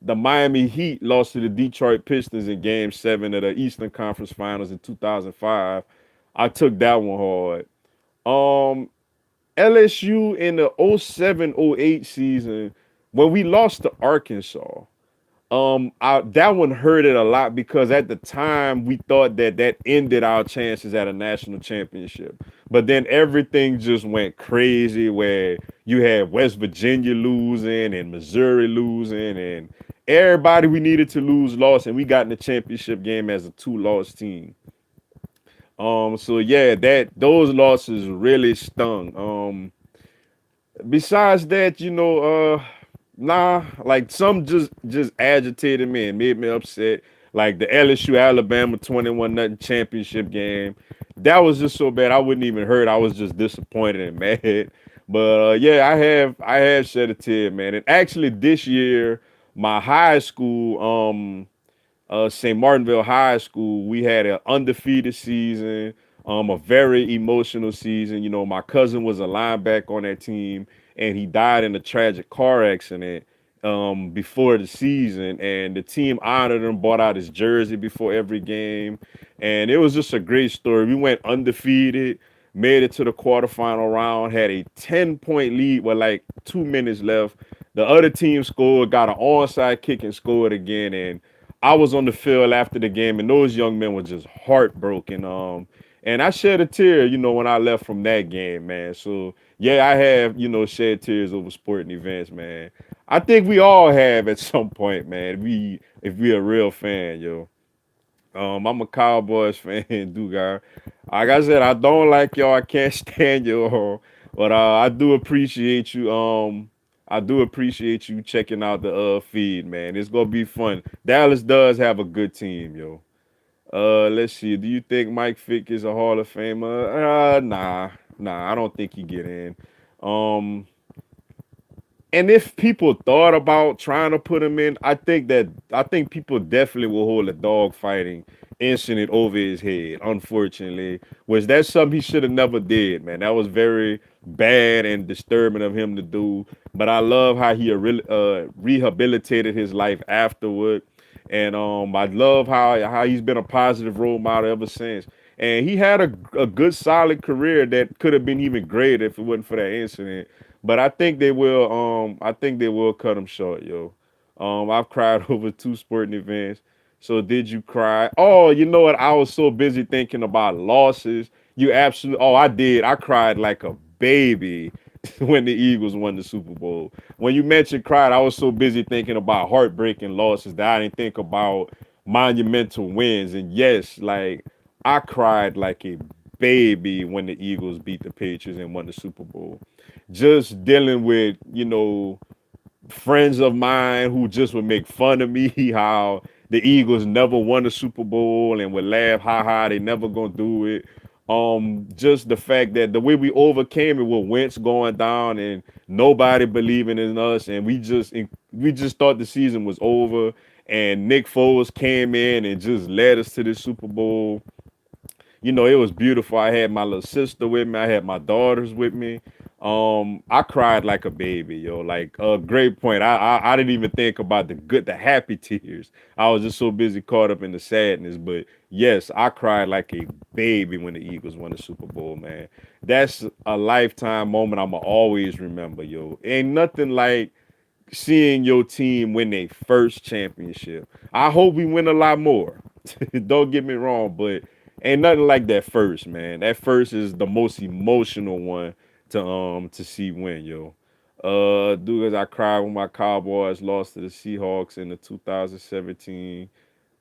A: the Miami Heat lost to the Detroit Pistons in Game 7 of the Eastern Conference Finals in 2005, I took that one hard. LSU in the 07-08 season when we lost to Arkansas. That one hurted a lot because at the time we thought that ended our chances at a national championship. But then everything just went crazy where you had West Virginia losing and Missouri losing and everybody we needed to lose lost, and we got in the championship game as a two-loss team. So yeah, those losses really stung. Besides that, nah, like some just agitated me and made me upset. Like the LSU Alabama 21-0 championship game. That was just so bad I wouldn't even hurt. I was just disappointed and mad. But yeah, I have shed a tear, man. And actually this year, my high school, St. Martinville High School, we had an undefeated season, a very emotional season. My cousin was a linebacker on that team, and he died in a tragic car accident before the season. And the team honored him, bought out his jersey before every game, and it was just a great story. We went undefeated, made it to the quarterfinal round, had a 10-point lead with like 2 minutes left. The other team scored, got an onside kick and scored again, and I was on the field after the game, and those young men were just heartbroken. And I shed a tear, when I left from that game, man. So yeah, I have, shed tears over sporting events, man. I think we all have at some point, man. If we a real fan, yo. I'm a Cowboys fan, Dugar. Like I said, I don't like y'all. I can't stand y'all, but I do appreciate you. I do appreciate you checking out the feed, man. It's gonna be fun. Dallas does have a good team, yo. Let's see. Do you think Mike Vick is a Hall of Famer? Nah. I don't think he get in. Um, and if people thought about trying to put him in, I think people definitely will hold a dog fighting incident over his head. Unfortunately, was that something he should have never did, man? That was very bad and disturbing of him to do. But I love how he rehabilitated his life afterward, and I love how he's been a positive role model ever since. And he had a good solid career that could have been even greater if it wasn't for that incident. But I think they will cut him short, yo. I've cried over two sporting events. So did you cry? Oh, you know what? I was so busy thinking about losses. You absolutely I did. I cried like a baby when the Eagles won the Super Bowl. When you mentioned cried, I was so busy thinking about heartbreaking losses that I didn't think about monumental wins. And yes, like I cried like a baby when the Eagles beat the Patriots and won the Super Bowl. Just dealing with, friends of mine who just would make fun of me how the Eagles never won a Super Bowl and would laugh, ha ha, they never gonna do it. Just the fact that the way we overcame it with Wentz going down and nobody believing in us, and we just thought the season was over, and Nick Foles came in and just led us to the Super Bowl. It was beautiful. I had my little sister with me. I had my daughters with me. I cried like a baby, yo. Like a great point. I didn't even think about the happy tears. I was just so busy caught up in the sadness. But yes, I cried like a baby when the Eagles won the Super Bowl, man. That's a lifetime moment I'ma always remember, yo. Ain't nothing like seeing your team win their first championship. I hope we win a lot more. Don't get me wrong, but ain't nothing like that first, man. That first is the most emotional one to see win, yo. Dude, as I cried when my Cowboys lost to the Seahawks in the 2017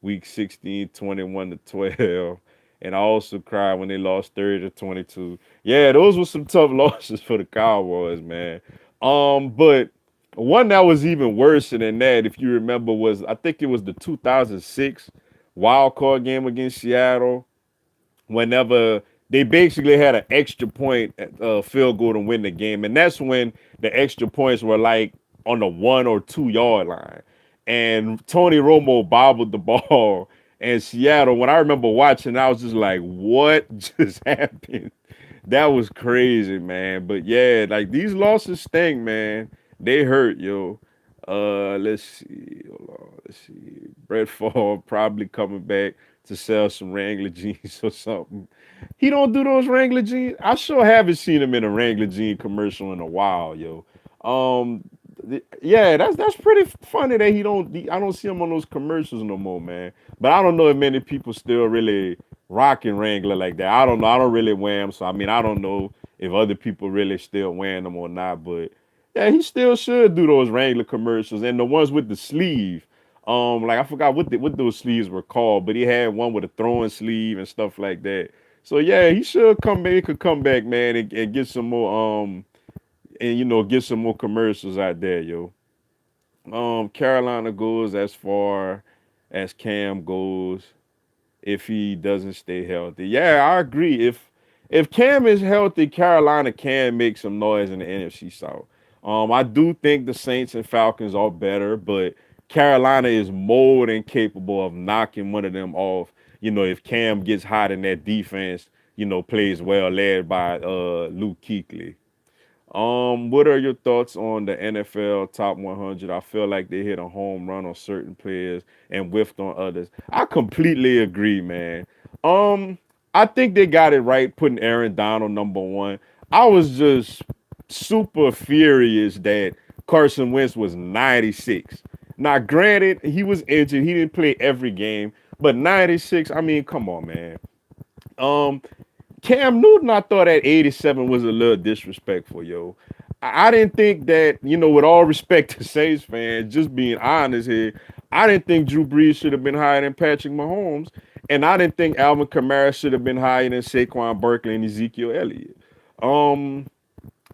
A: Week 16, 21 to 12. And I also cried when they lost 30 to 22. Yeah, those were some tough losses for the Cowboys, man. But one that was even worse than that, if you remember, was I think it was the 2006 wild card game against Seattle. Whenever they basically had an extra point field goal to win the game, and that's when the extra points were like on the 1 or 2 yard line, and Tony Romo bobbled the ball, and Seattle. When I remember watching, I was just like, "What just happened?" That was crazy, man. But yeah, like these losses sting, man. They hurt, yo. Let's see. Hold on. Let's see. Brett Favre probably coming back to sell some Wrangler jeans or something. He don't do those Wrangler jeans. I sure haven't seen him in a Wrangler jean commercial in a while, yo. Um, yeah, that's pretty funny that I don't see him on those commercials no more, man. But I don't know if many people still really rocking Wrangler like that. I don't know. I don't really wear them, so I mean, I don't know if other people really still wearing them or not. But yeah, he still should do those Wrangler commercials and the ones with the sleeve. Like I forgot what those sleeves were called, but he had one with a throwing sleeve and stuff like that. So yeah, he should come back. He could come back, man, and get some more and get some more commercials out there, yo. Carolina goes as far as Cam goes if he doesn't stay healthy. Yeah, I agree. If Cam is healthy, Carolina can make some noise in the NFC South. I do think the Saints and Falcons are better, but Carolina is more than capable of knocking one of them off. If Cam gets hot in that defense, plays well, led by Luke Kuechly. What are your thoughts on the NFL top 100? I feel like they hit a home run on certain players and whiffed on others. I completely agree, man. Um, I think they got it right putting Aaron Donald number one. I was just super furious that Carson Wentz was 96. Now, granted, he was injured. He didn't play every game, but 96, I mean, come on, man. Um, Cam Newton, I thought at 87 was a little disrespectful, yo. I didn't think that, with all respect to Saints fans, just being honest here, I didn't think Drew Brees should have been higher than Patrick Mahomes. And I didn't think Alvin Kamara should have been higher than Saquon Barkley and Ezekiel Elliott. Um,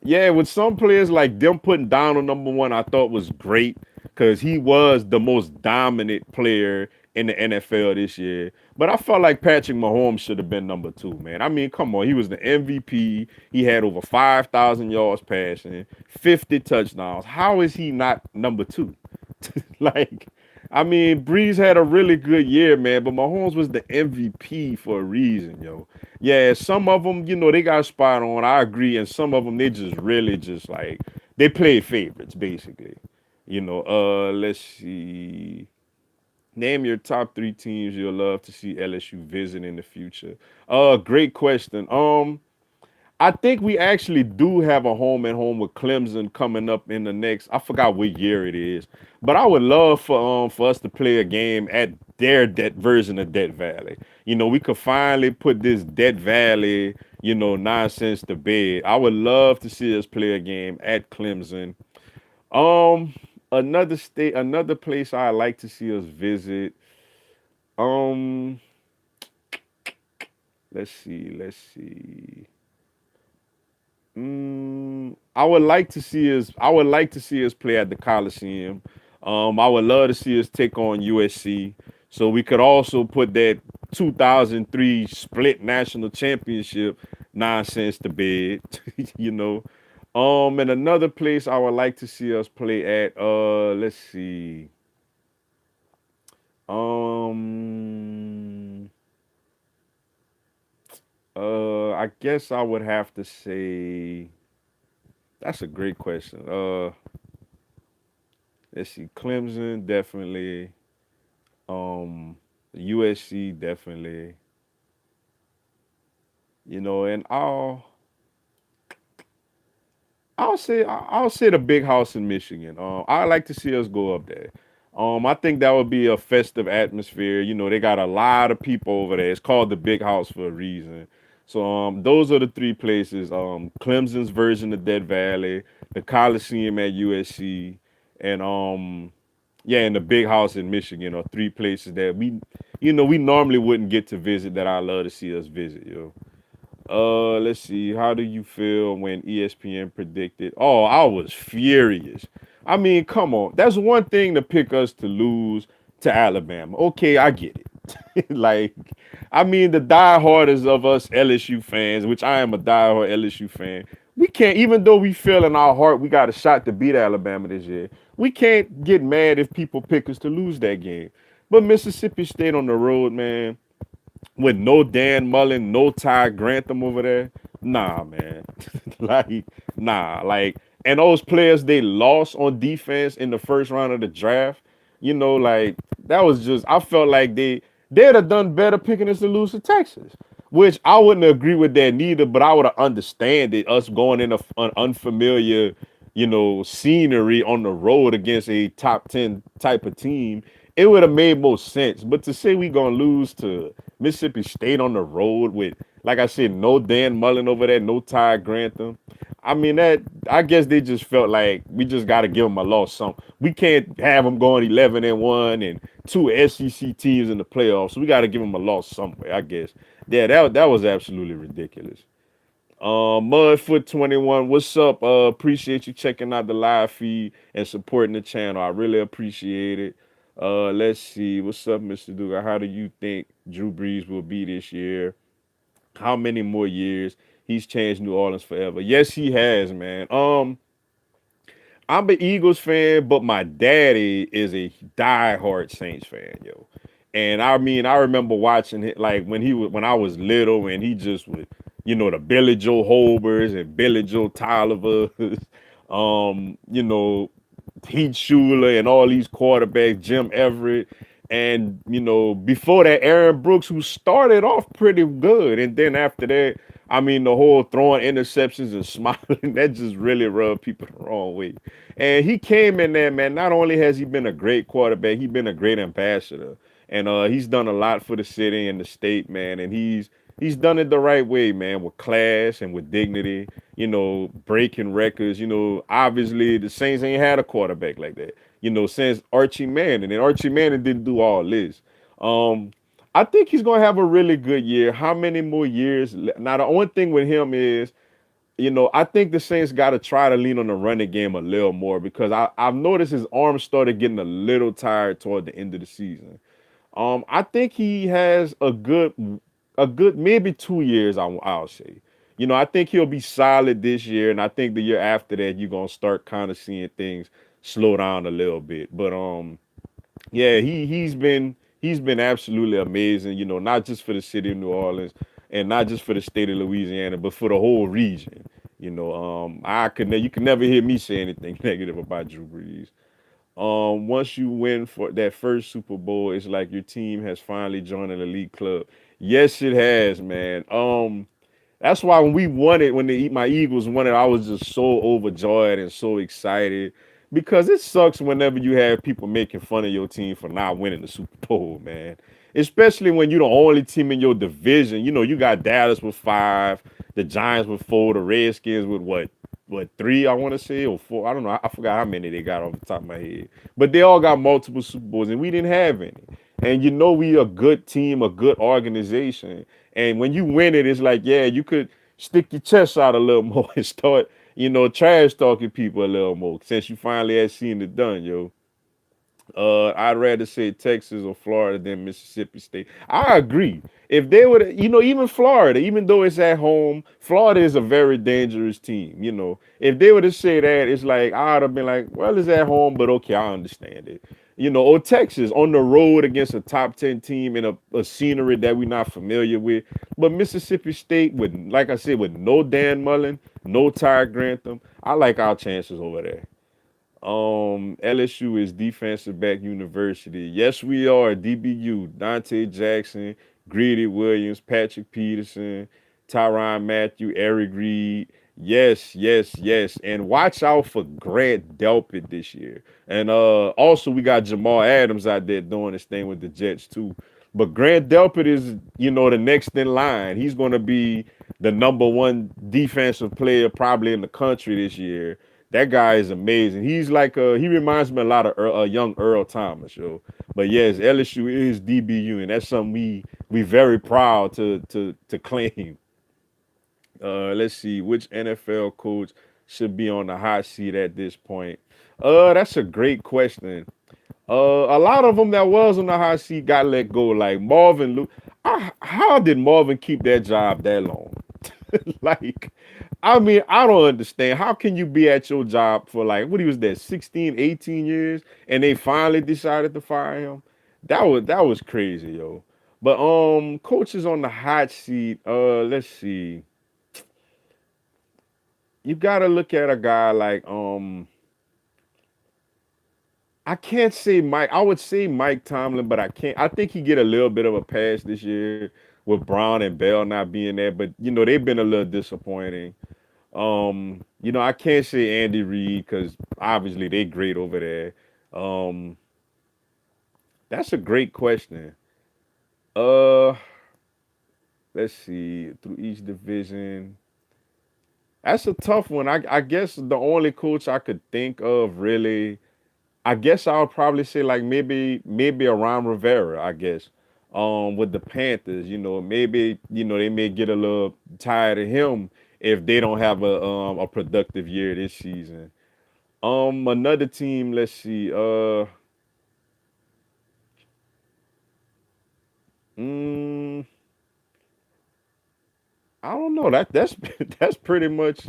A: yeah, with some players like them putting Donald number one, I thought was great because he was the most dominant player in the NFL this year. But I felt like Patrick Mahomes should have been number two, man. I mean, come on, he was the MVP. He had over 5,000 yards passing, 50 touchdowns. How is he not number two? Like, I mean, Breeze had a really good year, man, but Mahomes was the MVP for a reason, yo. Yeah, some of them, they got spot on. I agree, and some of them, they just really just like they played favorites, basically. Let's see. Name your top three teams you'll love to see LSU visit in the future. Great question. I think we actually do have a home and home with Clemson coming up in the next. I forgot what year it is, but I would love for us to play a game at their Death version of Death Valley. We could finally put this Death Valley, nonsense to bed. I would love to see us play a game at Clemson. Um, another place I like to see us visit. Um, let's see. I would like to see us play at the Coliseum. I would love to see us take on USC. So we could also put that 2003 split national championship nonsense to bed, you know. And another place I would like to see us play at, let's see. Um, I guess I would have to say that's a great question. Let's see, Clemson definitely. USC definitely. And I'll say the big house in Michigan. I like to see us go up there. I think that would be a festive atmosphere. They got a lot of people over there. It's called the Big House for a reason. So those are the three places. Clemson's version of Dead Valley, the Coliseum at USC, and yeah, and the Big House in Michigan are three places that we normally wouldn't get to visit that I love to see us visit, yo. Let's see. How do you feel when ESPN predicted? Oh, I was furious. I mean, come on. That's one thing to pick us to lose to Alabama. Okay, I get it. Like, I mean, the diehardest of us LSU fans, which I am a diehard LSU fan, we can't, even though we feel in our heart we got a shot to beat Alabama this year, we can't get mad if people pick us to lose that game. But Mississippi State on the road, man, with no Dan Mullen, no Ty Grantham over there. Nah, man. like, nah. And those players they lost on defense in the first round of the draft, like that was just, I felt like they'd have done better picking us to lose to Texas. Which I wouldn't agree with that neither, but I would have understand it, us going in an unfamiliar, scenery on the road against a top 10 type of team, it would have made more sense. But to say we gonna lose to Mississippi State on the road with, like I said, no Dan Mullen over there, no Ty Grantham. I mean, that I guess they just felt like we just got to give them a loss. We can't have them going 11-1 and two SEC teams in the playoffs. So we got to give them a loss somewhere, I guess. Yeah, that was absolutely ridiculous. Mudfoot 21, what's up? Appreciate you checking out the live feed and supporting the channel. I really appreciate it. Let's see. What's up, Mr. Duga? How do you think Drew Brees will be this year? How many more years? He's changed New Orleans forever. Yes, he has, man. I'm an Eagles fan, but my daddy is a diehard Saints fan, yo. And I mean, I remember watching it like when I was little, and he just would, the Billy Joe Holbers and Billy Joe Tollivers, you know, Heath Schuler and all these quarterbacks, Jim Everett. And, before that, Aaron Brooks, who started off pretty good. And then after that, I mean, the whole throwing interceptions and smiling, that just really rubbed people the wrong way. And he came in there, man. Not only has he been a great quarterback, he's been a great ambassador. And he's done a lot for the city and the state, man. And he's done it the right way, man, with class and with dignity, breaking records. Obviously the Saints ain't had a quarterback like that, since Archie Manning. And Archie Manning didn't do all this. I think he's gonna have a really good year. How many more years? Now the only thing with him is, I think the Saints got to try to lean on the running game a little more because I've noticed his arms started getting a little tired toward the end of the season. I think he has a good maybe 2 years. I'll say. I think he'll be solid this year, and I think the year after that you're gonna start kind of seeing things slow down a little bit. But yeah, he's been absolutely amazing. Not just for the city of New Orleans and not just for the state of Louisiana, but for the whole region. You can never hear me say anything negative about Drew Brees. Once you win for that first Super Bowl, it's like your team has finally joined an elite club. Yes, it has, man. That's why when we won it, when my Eagles won it, I was just so overjoyed and so excited because it sucks whenever you have people making fun of your team for not winning the Super Bowl, man. Especially when you're the only team in your division. You got Dallas with 5, the Giants with 4, the Redskins with what 3 I want to say or 4. I don't know. I forgot how many they got off the top of my head. But they all got multiple Super Bowls and we didn't have any. And we a good team, a good organization. And when you win it, it's like, yeah, you could stick your chest out a little more and start, trash talking people a little more since you finally had seen it done, yo. I'd rather say Texas or Florida than Mississippi State. I agree. If they would, even Florida, even though it's at home, Florida is a very dangerous team. If they were to say that, it's like I'd have been like, well, it's at home, but okay, I understand it. Or Texas on the road against a top 10 team in a scenery that we're not familiar with. But Mississippi State, with like I said, with no Dan Mullen, no Ty Grantham, I like our chances over there. LSU is defensive back university. Yes, we are. DBU. Dante Jackson, Greedy Williams, Patrick Peterson, Tyron Matthew, Eric Reed. Yes, yes, yes. And watch out for Grant Delpit this year. And also we got Jamal Adams out there doing his thing with the Jets too. But Grant Delpit is, the next in line. He's going to be the number one defensive player probably in the country this year. That guy is amazing. He's like he reminds me a lot of young Earl Thomas, yo. But yes, LSU is DBU, and that's something we very proud to claim. Let's see which NFL coach should be on the hot seat at this point. That's a great question. A lot of them that was on the hot seat got let go, like Marvin Luke. How did Marvin keep that job that long? Like, I mean, I don't understand. How can you be at your job for like, what he was there, 16, 18 years, and they finally decided to fire him? That was crazy, yo. But coaches on the hot seat, let's see. You gotta look at a guy like I can't say Mike. I would say Mike Tomlin, but I can't. I think he get a little bit of a pass this year with Brown and Bell not being there. But they've been a little disappointing. I can't say Andy Reid because obviously they great over there. Um, that's a great question. Uh, let's see. Through each division, that's a tough one. I guess the only coach I could think of really, I guess I would probably say like maybe a Ron Rivera. I guess. With the Panthers, maybe they may get a little tired of him if they don't have a productive year this season. Another team. Let's see. Mm, I don't know. That's that's pretty much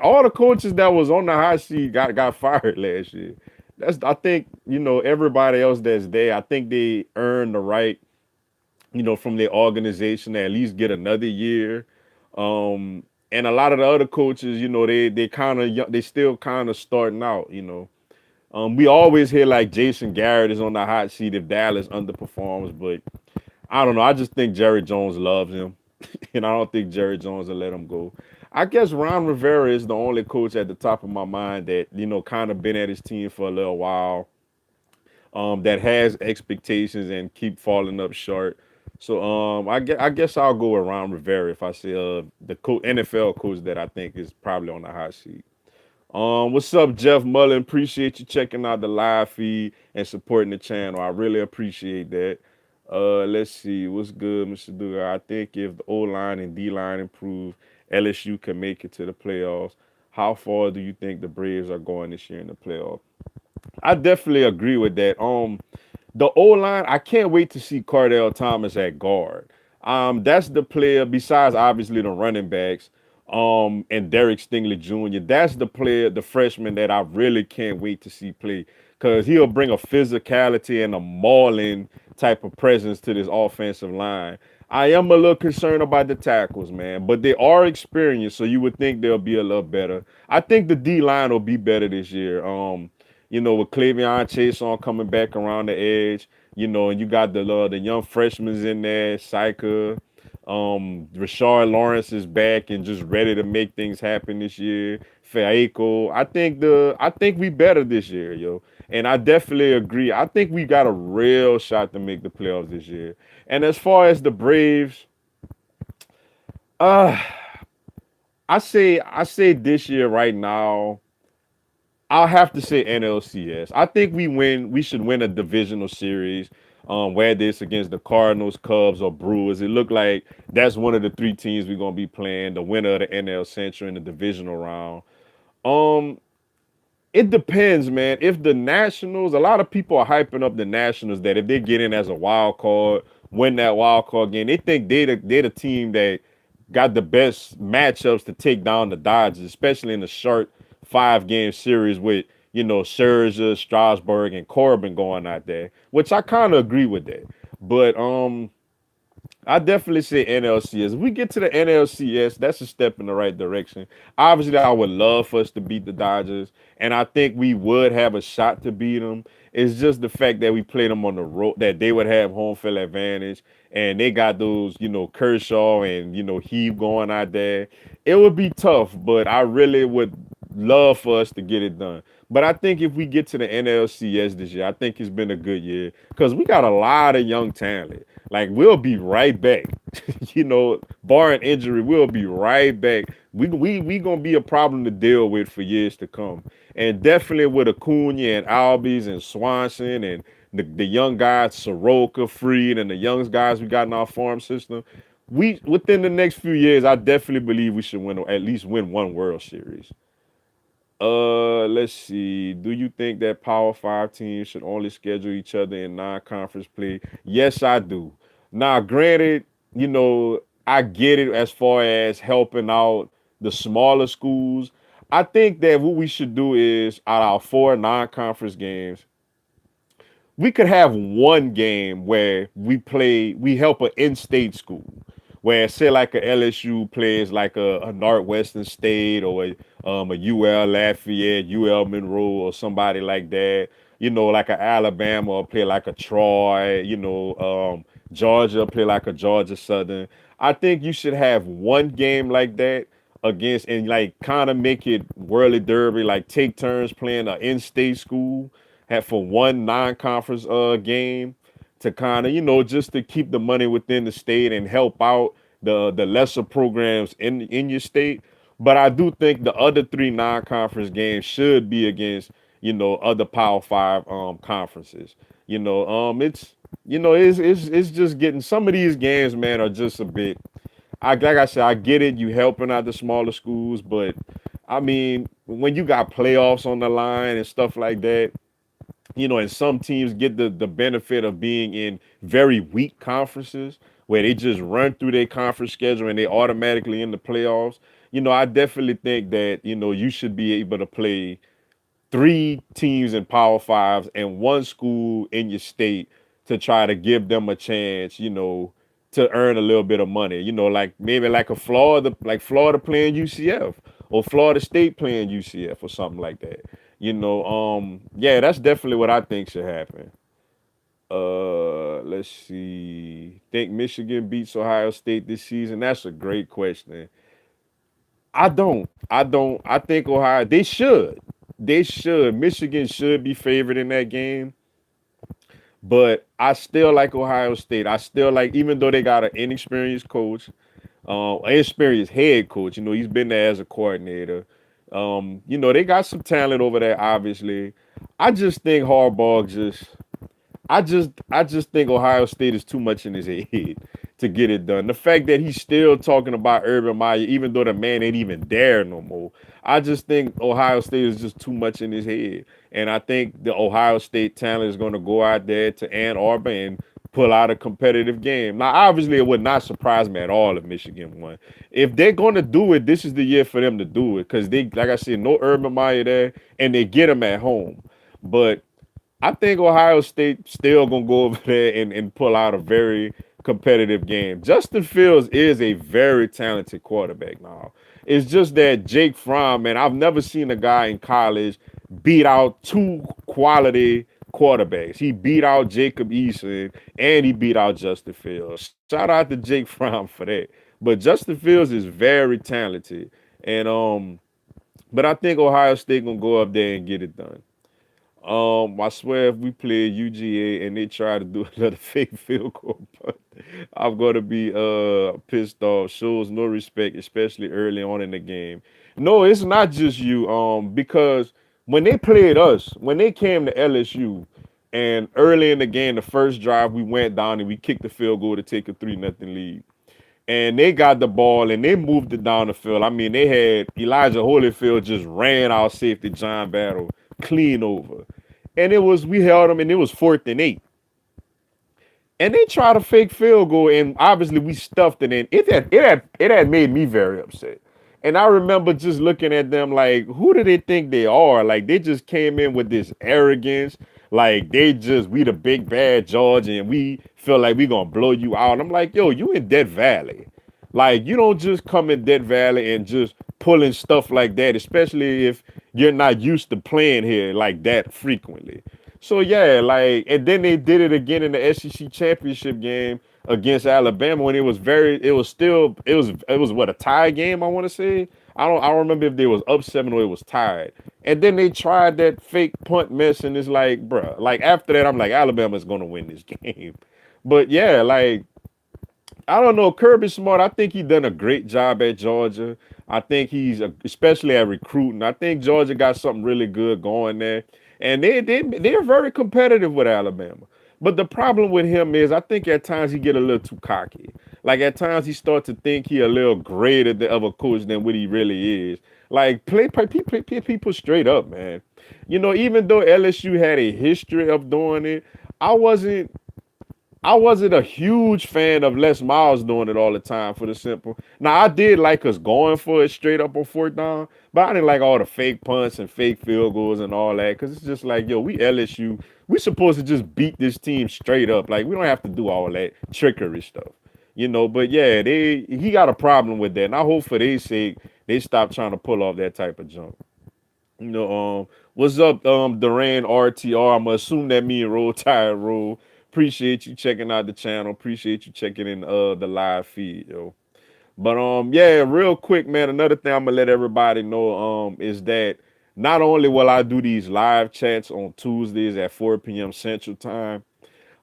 A: all the coaches that was on the hot seat got fired last year. I think everybody else that's there. I think they earned the right from their organization to at least get another year. And a lot of the other coaches, they kind of they still kind of starting out. We always hear like Jason Garrett is on the hot seat if Dallas underperforms, but I don't know. I just think Jerry Jones loves him, and I don't think Jerry Jones will let him go. I guess Ron Rivera is the only coach at the top of my mind that kind of been at his team for a little while, that has expectations and keep falling up short. So I guess I'll go with Ron Rivera if I say the NFL coach that I think is probably on the hot seat. What's up, Jeff Mullen? Appreciate you checking out the live feed and supporting the channel. I really appreciate that. Let's see what's good, Mr. Duga. I think if the O line and D line improve, LSU can make it to the playoffs. How far do you think the Braves are going this year in the playoffs? I definitely agree with that. The O line, I can't wait to see Cardell Thomas at guard. That's the player besides obviously the running backs, and Derek Stingley Jr. That's the player, the freshman that I really can't wait to see play because he'll bring a physicality and a mauling type of presence to this offensive line. I am a little concerned about the tackles, man, but they are experienced, so you would think they'll be a little better. I think the D line will be better this year. With Clavion Chase on coming back around the edge, and you got the young freshmen in there, Syka. Rashard Lawrence is back and just ready to make things happen this year. Faiko. I think we better this year, yo. And I definitely agree. I think we got a real shot to make the playoffs this year. And as far as the Braves, uh, I say this year right now, I'll have to say NLCS. I think we should win a divisional series. Whether it's against the Cardinals, Cubs, or Brewers, it looked like that's one of the three teams we're gonna be playing. The winner of the NL Central in the divisional round. Um, it depends, man. If the Nationals, a lot of people are hyping up the Nationals that if they get in as a wild card, win that wild card game, they think they're the team that got the best matchups to take down the Dodgers, especially in the short 5 game series with Scherzer, Strasburg, and Corbin going out there, which I kind of agree with that. But I definitely say NLCS. If we get to the NLCS, that's a step in the right direction. Obviously, I would love for us to beat the Dodgers, and I think we would have a shot to beat them. It's just the fact that we played them on the road, that they would have home field advantage, and they got those, Kershaw and Heave going out there. It would be tough, but I really would love for us to get it done. But I think if we get to the NLCS this year, I think it's been a good year because we got a lot of young talent. Like we'll be right back. Barring injury, we'll be right back. We gonna be a problem to deal with for years to come. And definitely with Acuna and Albies and Swanson and the young guys, Soroka, Freed, and the young guys we got in our farm system, we within the next few years, I definitely believe we should at least win one World Series. Let's see. Do you think that Power Five teams should only schedule each other in non-conference play? Yes, I do. Now, granted, I get it as far as helping out the smaller schools. I think that what we should do is out of our 4 non-conference games, we could have one game where we help an in-state school, where say like a LSU plays like a Northwestern State or a UL Lafayette, UL Monroe, or somebody like that. Like a Alabama or play like a Troy. Georgia play like a Georgia Southern. I think you should have one game like that against and like kind of make it Worldly Derby, like take turns playing an in-state school have for one non-conference game to kind of just to keep the money within the state and help out the lesser programs in your state. But I do think the other 3 non-conference games should be against other Power Five conferences. It's just getting some of these games, man, are just a bit. Like I said, I get it. You helping out the smaller schools, but I mean, when you got playoffs on the line and stuff like that, and some teams get the benefit of being in very weak conferences where they just run through their conference schedule and they automatically in the playoffs. I definitely think that, you should be able to play 3 teams in Power Fives and one school in your state to try to give them a chance, to earn a little bit of money. Like maybe like Florida playing UCF or Florida State playing UCF or something like that. Yeah, that's definitely what I think should happen. Let's see. Think Michigan beats Ohio State this season? That's a great question. I don't. I don't. I think Ohio. They should. They should. Michigan should be favored in that game. But I still like Ohio State. I still like, even though they got an inexperienced coach, experienced head coach. He's been there as a coordinator. They got some talent over there, obviously. I just think Harbaugh I just think Ohio State is too much in his head. to get it done. The fact that he's still talking about Urban Meyer, even though the man ain't even there no more, I just think Ohio State is just too much in his head. And I think the Ohio State talent is going to go out there to Ann Arbor and pull out a competitive game. Now, obviously, it would not surprise me at all if Michigan won. If they're going to do it, this is the year for them to do it because they, like I said, no Urban Meyer there, and they get him at home. But I think Ohio State still gonna go over there and pull out a very competitive game. Justin Fields is a very talented quarterback now. It's just that Jake Fromm, man, I've never seen a guy in college beat out two quality quarterbacks. He beat out Jacob Eason and he beat out Justin Fields. Shout out to Jake Fromm for that. But Justin Fields is very talented. And but I think Ohio State gonna go up there and get it done. I swear if we play UGA and they try to do another fake field goal punt, I'm gonna be pissed off. Shows no respect, especially early on in the game. No, it's not just you. Because when they played us, when they came to LSU, and early in the game, the first drive we went down and we kicked the field goal to take a 3-0 lead. And they got the ball and they moved it down the field. I mean, they had Elijah Holyfield just ran our safety John Battle clean over. And it was we held them and it was 4th and 8. And they tried a fake field goal, and obviously we stuffed it in. It had made me very upset. And I remember just looking at them like, who do they think they are? Like they just came in with this arrogance, like we the big bad Georgia, and we feel like we gonna blow you out. I'm like, yo, you in Death Valley. Like you don't just come in Death Valley and just pulling stuff like that, especially if you're not used to playing here like that frequently. So yeah, like, and then they did it again in the SEC championship game against Alabama when it was what, a tie game, I want to say. I don't remember if they was up 7 or it was tied. And then they tried that fake punt mess, and it's like, bruh, like after that, I'm like, Alabama's gonna win this game. But yeah, like I don't know. Kirby Smart, I think he done a great job at Georgia. I think especially at recruiting. I think Georgia got something really good going there. And they're very competitive with Alabama. But the problem with him is I think at times he get a little too cocky. Like at times he start to think he a little greater of a coach than what he really is. Like play people straight up, man. Even though LSU had a history of doing it, I wasn't I wasn't a huge fan of Les Miles doing it all the time for the simple. Now I did like us going for it straight up on 4th down, but I didn't like all the fake punts and fake field goals and all that because it's just like, yo, we LSU, we supposed to just beat this team straight up. Like we don't have to do all that trickery stuff, But yeah, he got a problem with that, and I hope for their sake they stop trying to pull off that type of junk. What's up, Duran RTR? I'm gonna assume that me and Roll Tide Roll. Appreciate you checking out the channel. Appreciate you checking in the live feed, yo. But yeah, real quick, man. Another thing I'm gonna let everybody know is that not only will I do these live chats on Tuesdays at 4 p.m. Central Time,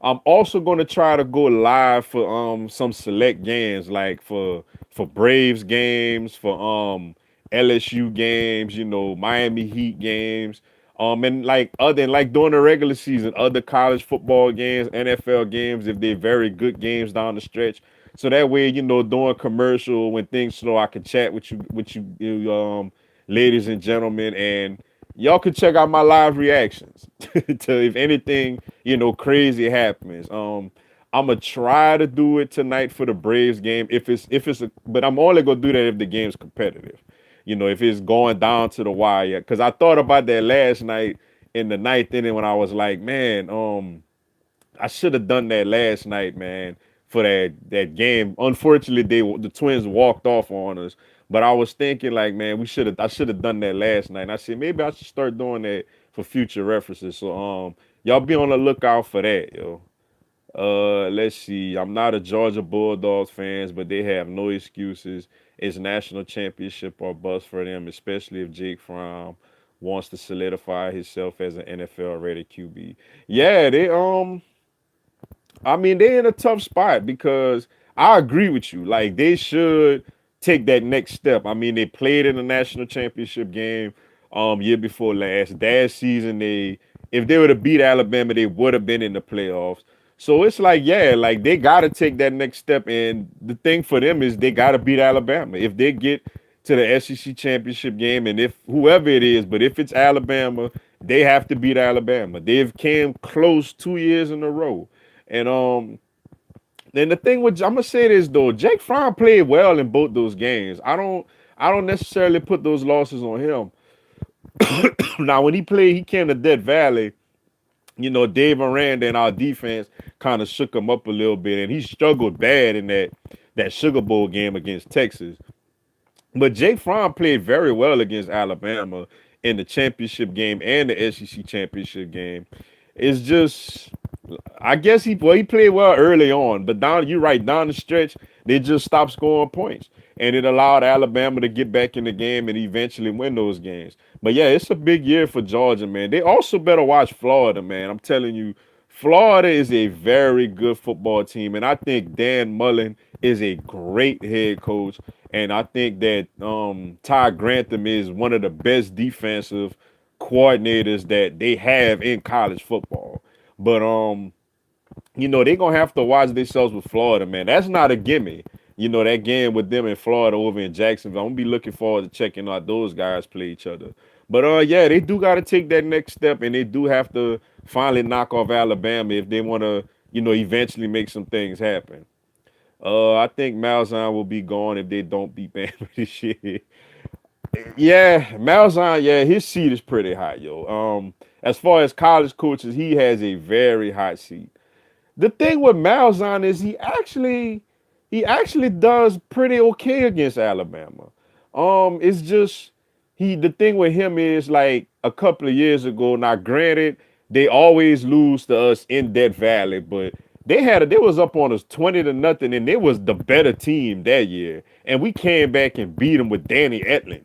A: I'm also gonna try to go live for some select games, like for Braves games, for LSU games, Miami Heat games, and like other like during the regular season, other college football games, NFL games, if they're very good games down the stretch. So that way, during commercial when things slow, I can chat with you, ladies and gentlemen, and y'all can check out my live reactions to if anything, crazy happens. I'm gonna try to do it tonight for the Braves game but I'm only gonna do that if the game's competitive. If it's going down to the wire, because I thought about that last night in the ninth inning when I was like, man, I should have done that last night, man, for that game. Unfortunately, the Twins walked off on us. But I was thinking like, man, I should have done that last night. And I said maybe I should start doing that for future references. So y'all be on the lookout for that, yo. Let's see. I'm not a Georgia Bulldogs fans, but they have no excuses. It's national championship or bust for them, especially if Jake Fromm wants to solidify himself as an NFL ready QB. Yeah, I mean, they're in a tough spot because I agree with you. Like, they should take that next step. I mean, they played in the national championship game year before last. That season, if they would have beat Alabama, they would have been in the playoffs. So it's like, yeah, like they got to take that next step. And the thing for them is they got to beat Alabama. If they get to the SEC championship game, and if whoever it is, but if it's Alabama, they have to beat Alabama. They've came close 2 years in a row. And then the thing with, I'm gonna say this though, Jake Fromm played well in both those games. I don't necessarily put those losses on him. Now when he played, he came to Death Valley. Dave Aranda and our defense kind of shook him up a little bit, and he struggled bad in that Sugar Bowl game against Texas. But Jake Fromm played very well against Alabama in the championship game and the SEC championship game. It's just, I guess he played well early on, but you're right, down the stretch they just stopped scoring points, and it allowed Alabama to get back in the game and eventually win those games. But yeah, it's a big year for Georgia, man. They also better watch Florida, man. I'm telling you, Florida is a very good football team, and I think Dan Mullen is a great head coach, and I think that Ty Grantham is one of the best defensive coordinators that they have in college football. But they're gonna have to watch themselves with Florida, man. That's not a gimme. That game with them in Florida over in Jacksonville. I'm gonna be looking forward to checking out those guys play each other. But yeah, they do gotta take that next step, and they do have to finally knock off Alabama if they wanna, eventually make some things happen. I think Malzahn will be gone if they don't beat Bama this year. Yeah, Malzahn, yeah, his seat is pretty hot, yo. As far as college coaches, he has a very hot seat. The thing with Malzahn is he actually does pretty okay against Alabama. It's just the thing with him is like a couple of years ago. Now, granted, they always lose to us in Death Valley, but they was up on us 20-0, and they was the better team that year, and we came back and beat them with Danny Etling,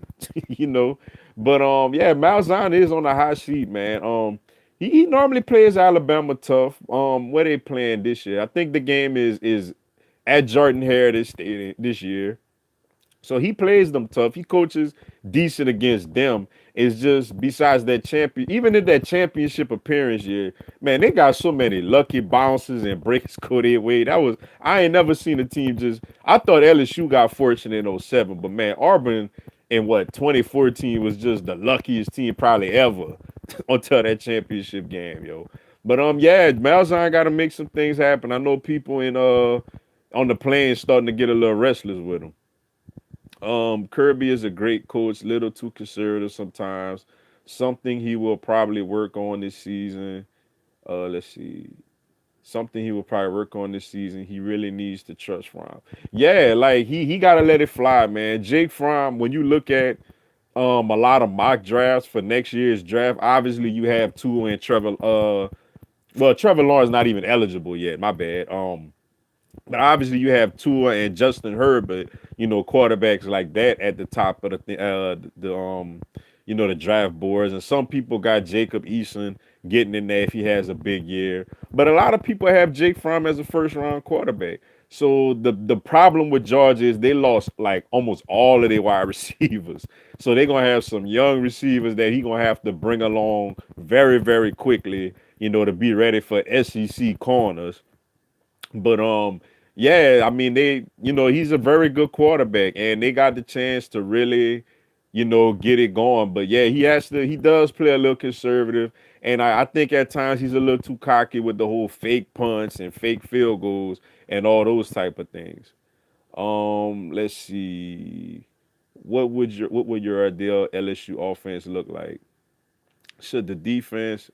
A: you know. But yeah, Malzahn is on the hot seat, man. He normally plays Alabama tough. Where they playing this year? I think the game is at Jordan Heritage Stadium this year. So he plays them tough. He coaches decent against them. It's just besides that champion, even in that championship appearance year, man, they got so many lucky bounces and breaks go their way. I ain't never seen a team just. I thought LSU got fortunate in '07, but man, Auburn in 2014 was just the luckiest team probably ever until that championship game, yo. But yeah, Malzahn got to make some things happen. I know people in on the plane starting to get a little restless with him. Kirby is a great coach, little too conservative sometimes. Something he will probably work on this season. Let's see. Something he will probably work on this season. He really needs to trust Fromm. Yeah, like he gotta let it fly, man. Jake Fromm, when you look at a lot of mock drafts for next year's draft, obviously you have Tua and Trevor. Well, Trevor Lawrence not even eligible yet. My bad. But obviously, you have Tua and Justin Herbert, quarterbacks like that at the top of the draft boards. And some people got Jacob Eason getting in there if he has a big year. But a lot of people have Jake Fromm as a first round quarterback. So the problem with Georgia is they lost like almost all of their wide receivers. So they're gonna have some young receivers that he gonna have to bring along very, very quickly, to be ready for SEC corners. But yeah, I mean he's a very good quarterback, and they got the chance to really, get it going. But yeah, he does play a little conservative, and I think at times he's a little too cocky with the whole fake punts and fake field goals and all those type of things. Let's see. What would your ideal LSU offense look like? Should the defense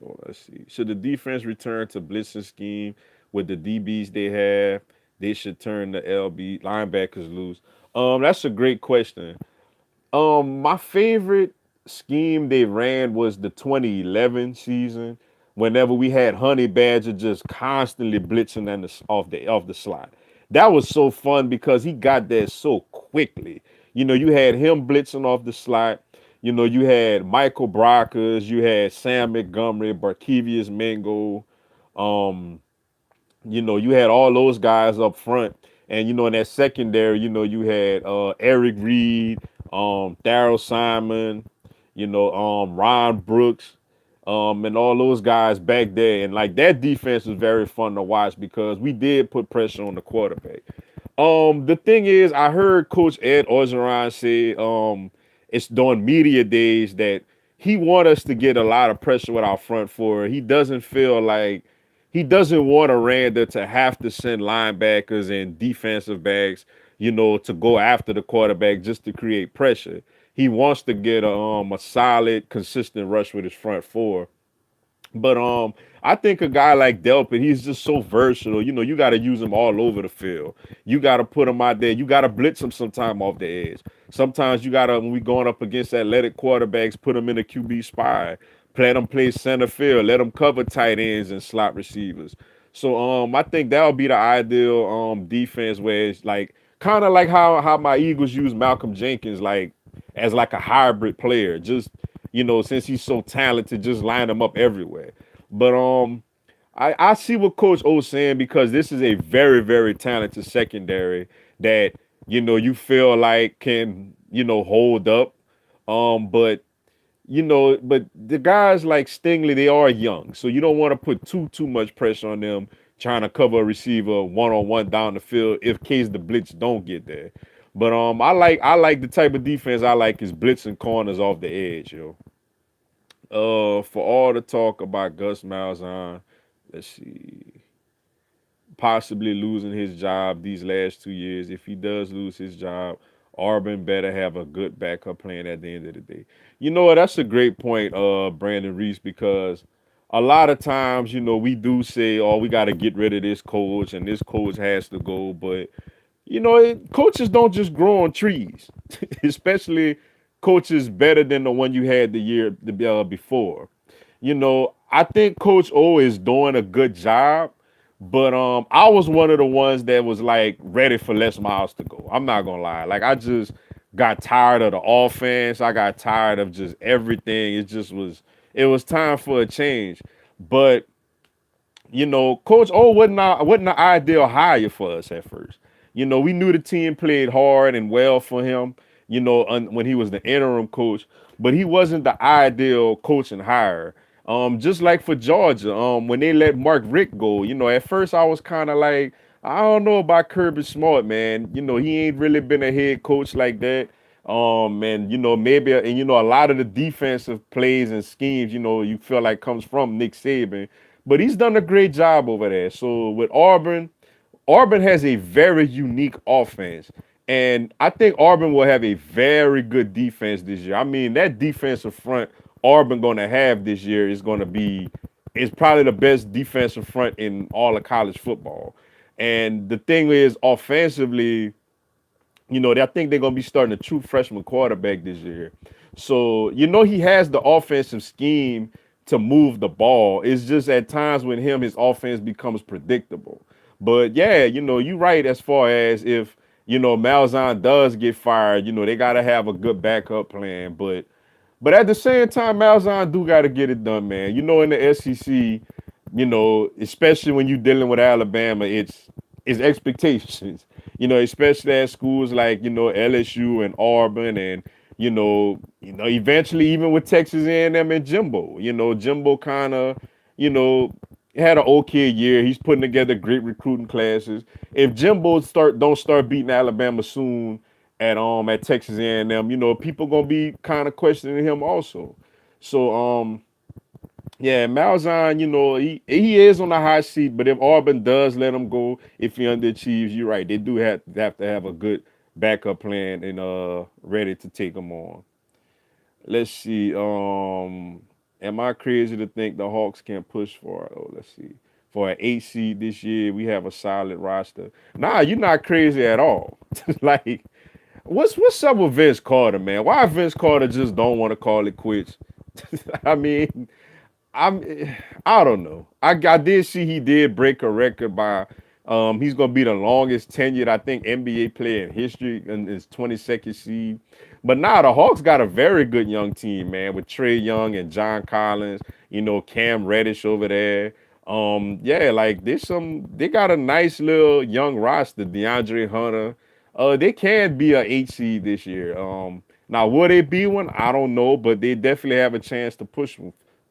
A: return to blitzing scheme with the DBs they have? They should turn the LB linebackers loose. That's a great question. My favorite scheme they ran was the 2011 season. Whenever we had Honey Badger just constantly blitzing off the slot, that was so fun because he got there so quickly. You had him blitzing off the slot. You had Michael Brockers, you had Sam Montgomery, Barkevius Mingo. Um, you had all those guys up front, and in that secondary, you had Eric Reed, Daryl Simon, Ron Brooks. and all those guys back there. And like that defense was very fun to watch because we did put pressure on the quarterback. The thing is, I heard Coach Ed Orgeron say, it's during media days that he want us to get a lot of pressure with our front four. He doesn't feel like he doesn't want Aranda to have to send linebackers and defensive backs, to go after the quarterback just to create pressure. He wants to get a solid, consistent rush with his front four. But I think a guy like Delpit, he's just so versatile. You got to use him all over the field. You got to put him out there. You got to blitz him sometime off the edge. Sometimes you got to, when we going up against athletic quarterbacks, put him in a QB spy. Let him play center field. Let him cover tight ends and slot receivers. So I think that would be the ideal defense where it's like kind of like how my Eagles use Malcolm Jenkins like as like a hybrid player. Just since he's so talented, just line him up everywhere. But I see what Coach O's saying because this is a very, very talented secondary that you feel like can hold up. But the guys like Stingley, they are young, so you don't want to put too much pressure on them trying to cover a receiver one on one down the field if case the blitz don't get there. But I like the type of defense I like is blitzing corners off the edge, yo. For all the talk about Gus Malzahn, let's see, possibly losing his job these last 2 years. If he does lose his job, Auburn better have a good backup plan at the end of the day. You know what? That's a great point, Brandon Reese, because a lot of times, we do say, oh, we got to get rid of this coach and this coach has to go. But, coaches don't just grow on trees, especially coaches better than the one you had before. I think Coach O is doing a good job, but I was one of the ones that was like ready for Les Miles to go. I'm not gonna lie. Like I just got tired of the offense. I got tired of just everything. It was time for a change. But Coach O wasn't the ideal hire for us at first. We knew the team played hard and well for him, when he was the interim coach, but he wasn't the ideal coach and hire. Just like for Georgia, when they let Mark Richt go, at first I was kind of like, I don't know about Kirby Smart, man. He ain't really been a head coach like that. And maybe and a lot of the defensive plays and schemes, you feel like comes from Nick Saban, but he's done a great job over there. So with Auburn has a very unique offense. And I think Auburn will have a very good defense this year. I mean, that defensive front Auburn going to have this year is probably the best defensive front in all of college football. And the thing is, offensively, I think they're gonna be starting a true freshman quarterback this year. So he has the offensive scheme to move the ball. It's just at times when his offense becomes predictable. But yeah, you're right as far as if Malzahn does get fired, they gotta have a good backup plan. But at the same time, Malzahn do gotta get it done, man. In the SEC, especially when you're dealing with Alabama, it's expectations. Especially at schools like LSU and Auburn, and eventually even with Texas A&M and Jimbo. Jimbo kind of had an okay year. He's putting together great recruiting classes. If Jimbo don't start beating Alabama soon at Texas A&M, people gonna be kind of questioning him also. So yeah, Malzahn, he is on the hot seat, but if Auburn does let him go, if he underachieves, you're right. They do have to have a good backup plan and ready to take him on. Let's see. Am I crazy to think the Hawks can push for? Oh, let's see. For an 8 seed this year, we have a solid roster. Nah, you're not crazy at all. Like, what's up with Vince Carter, man? Why Vince Carter just don't want to call it quits? I mean, I'm I don't know. I did see he did break a record by he's gonna be the longest tenured, I think, NBA player in history in his 22nd seed. But now the Hawks got a very good young team, man, with Trey Young and John Collins, Cam Reddish over there. Yeah, like they got a nice little young roster, DeAndre Hunter. They can be a 8 seed this year. Now will they be one? I don't know, but they definitely have a chance to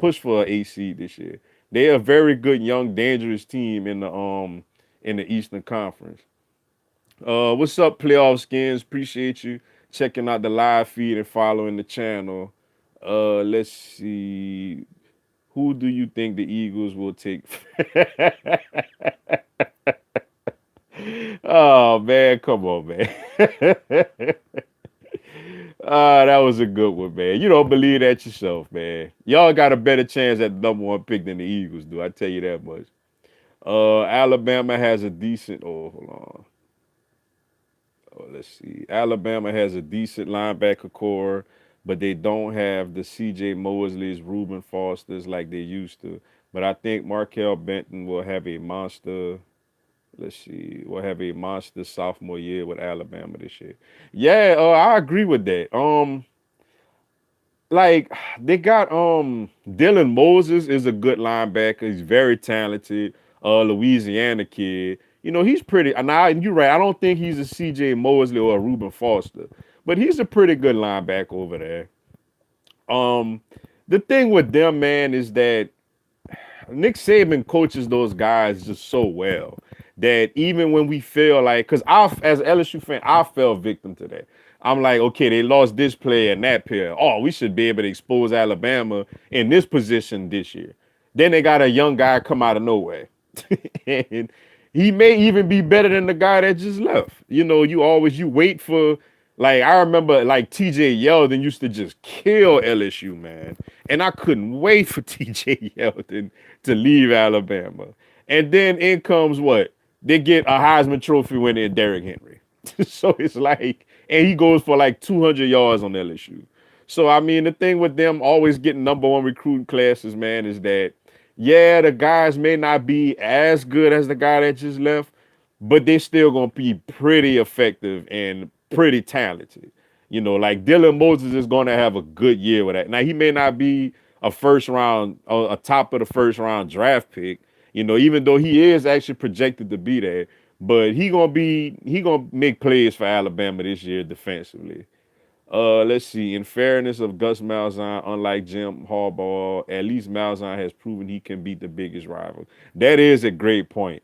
A: push for an 8 seed this year. They're a very good, young, dangerous team in the Eastern Conference. What's up, playoff skins? Appreciate you checking out the live feed and following the channel. Let's see. Who do you think the Eagles will take? Oh man, come on, man. That was a good one, man. You don't believe that yourself, man. Y'all got a better chance at the number one pick than the Eagles do. I tell you that much. Alabama has a decent. Oh, hold on. Oh, let's see. Alabama has a decent linebacker core, but they don't have the C.J. Mosleys, Reuben Fosters like they used to. But I think Markel Benton will have a monster. Let's see. Will have a monster sophomore year with Alabama this year. Yeah, I agree with that. Like they got Dylan Moses is a good linebacker. He's very talented. Louisiana kid. You know, he's pretty. And you're right. I don't think he's a CJ Mosley or a Reuben Foster, but he's a pretty good linebacker over there. Um, the thing with them, man, is that Nick Saban coaches those guys just so well that even when we feel like, because I, as an LSU fan, I fell victim to that. I'm like, okay, they lost this player and that player. Oh, we should be able to expose Alabama in this position this year. Then they got a young guy come out of nowhere. And he may even be better than the guy that just left. You know, you wait for like I remember like TJ Yeldon used to just kill LSU, man. And I couldn't wait for TJ Yeldon to leave Alabama. And then in comes what? They get a Heisman Trophy winner in Derrick Henry. So it's like, and he goes for like 200 yards on LSU. So I mean, the thing with them always getting number one recruiting classes, man, is that yeah, the guys may not be as good as the guy that just left, but they still gonna be pretty effective and pretty talented. You know, like Dylan Moses is gonna have a good year with that. Now he may not be a first round, a top of the first round draft pick. You know, even though he is actually projected to be there, but he gonna make plays for Alabama this year defensively. Let's see. In fairness of Gus Malzahn, unlike Jim Harbaugh, at least Malzahn has proven he can beat the biggest rival. That is a great point.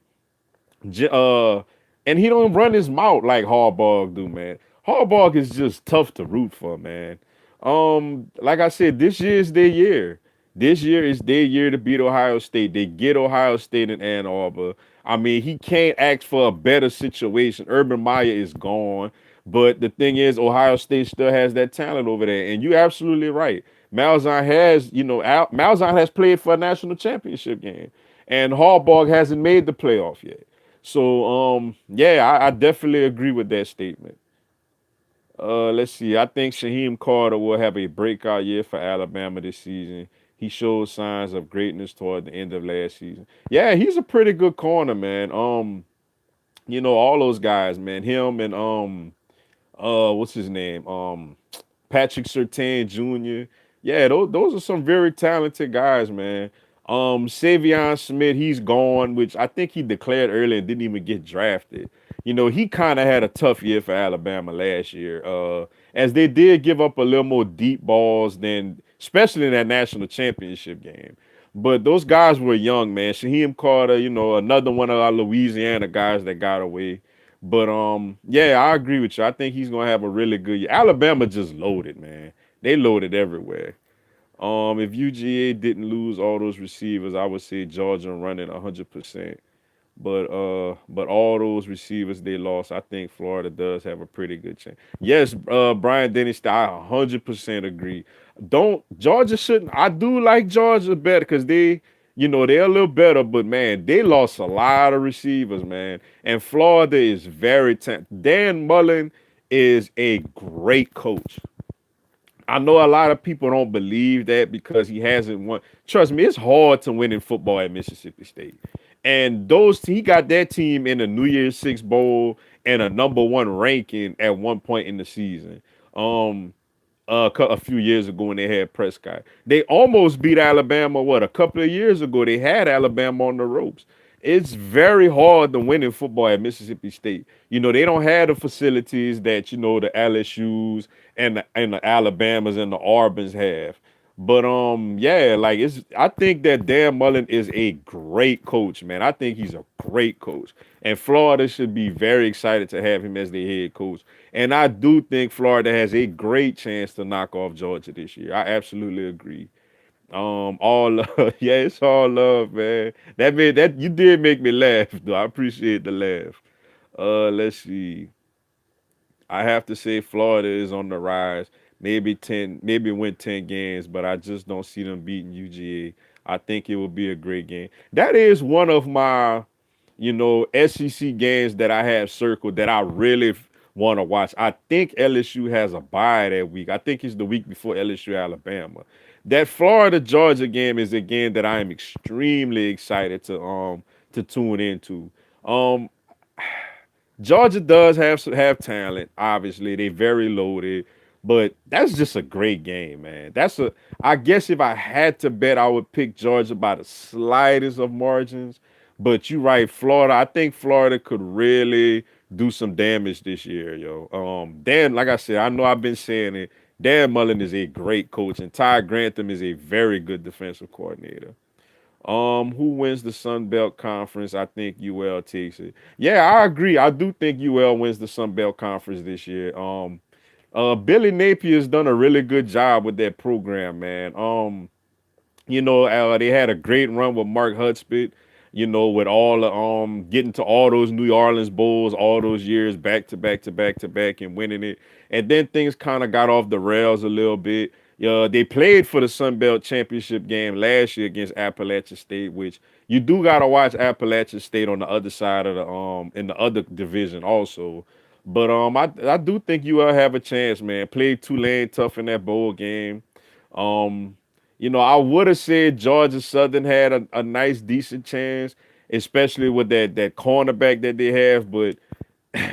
A: And he don't run his mouth like Harbaugh do, man. Harbaugh is just tough to root for, man. Like I said, this year is their year. This year is their year to beat Ohio State. They get Ohio State in Ann Arbor. I mean, he can't ask for a better situation. Urban Meyer is gone. But the thing is, Ohio State still has that talent over there. And you're absolutely right. Malzahn has, Malzahn has played for a national championship game. And Harbaugh hasn't made the playoff yet. So, yeah, I definitely agree with that statement. Let's see. I think Shaheem Carter will have a breakout year for Alabama this season. He showed signs of greatness toward the end of last season. Yeah, he's a pretty good corner, man. All those guys, man. Him and what's his name? Patrick Surtain Jr. Yeah, those are some very talented guys, man. Savion Smith, he's gone, which I think he declared early and didn't even get drafted. You know, he kind of had a tough year for Alabama last year, as they did give up a little more deep balls than, especially in that national championship game. But those guys were young, man. Shaheem Carter, another one of our Louisiana guys that got away. But yeah, I agree with you. I think he's gonna have a really good year. Alabama just loaded, man. They loaded everywhere. If UGA didn't lose all those receivers, I would say Georgia running 100%. But all those receivers they lost, I think Florida does have a pretty good chance. Yes, Brian Dennis, I 100% agree. Don't Georgia shouldn't. I do like Georgia better because they're a little better, but man, they lost a lot of receivers, man. And Florida is very Dan Mullen is a great coach. I know a lot of people don't believe that because he hasn't won. Trust me, it's hard to win in football at Mississippi State. And he got that team in a New Year's Six bowl and a number one ranking at one point in the season. A few years ago when they had Prescott. They almost beat Alabama, a couple of years ago. They had Alabama on the ropes. It's very hard to win in football at Mississippi State. They don't have the facilities that, the LSUs and the Alabamas and the Auburn's have. But yeah, like I think that Dan Mullen is a great coach, man. I think he's a great coach. And Florida should be very excited to have him as their head coach. And I do think Florida has a great chance to knock off Georgia this year. I absolutely agree. All love. Yeah, it's all love, man. That you did make me laugh, though. I appreciate the laugh. Let's see. I have to say Florida is on the rise. Maybe 10, maybe win 10 games, but I just don't see them beating UGA. I think it will be a great game. That is one of my, SEC games that I have circled that I really want to watch. I think LSU has a bye that week. I think it's the week before LSU Alabama. That Florida Georgia game is a game that I am extremely excited to tune into. Um Georgia does have talent. Obviously, they very loaded, but that's just a great game, man. I guess if I had to bet, I would pick Georgia by the slightest of margins. But you right, Florida. I think Florida could really do some damage this year, yo. Dan, like I said, I know I've been saying it. Dan Mullen is a great coach, and Ty Grantham is a very good defensive coordinator. Who wins the Sun Belt Conference? I think UL takes it. Yeah, I agree. I do think UL wins the Sun Belt Conference this year. Billy Napier's done a really good job with that program, man. They had a great run with Mark Hudspeth, with all the getting to all those New Orleans Bowls all those years back to back to back to back and winning it. And then things kind of got off the rails a little bit. They played for the Sun Belt Championship game last year against Appalachian State, which you do gotta watch Appalachian State on the other side of the in the other division also. But I do think you will have a chance, man. Played Tulane tough in that bowl game. Um, I would have said Georgia Southern had a nice, decent chance, especially with that cornerback that they have. But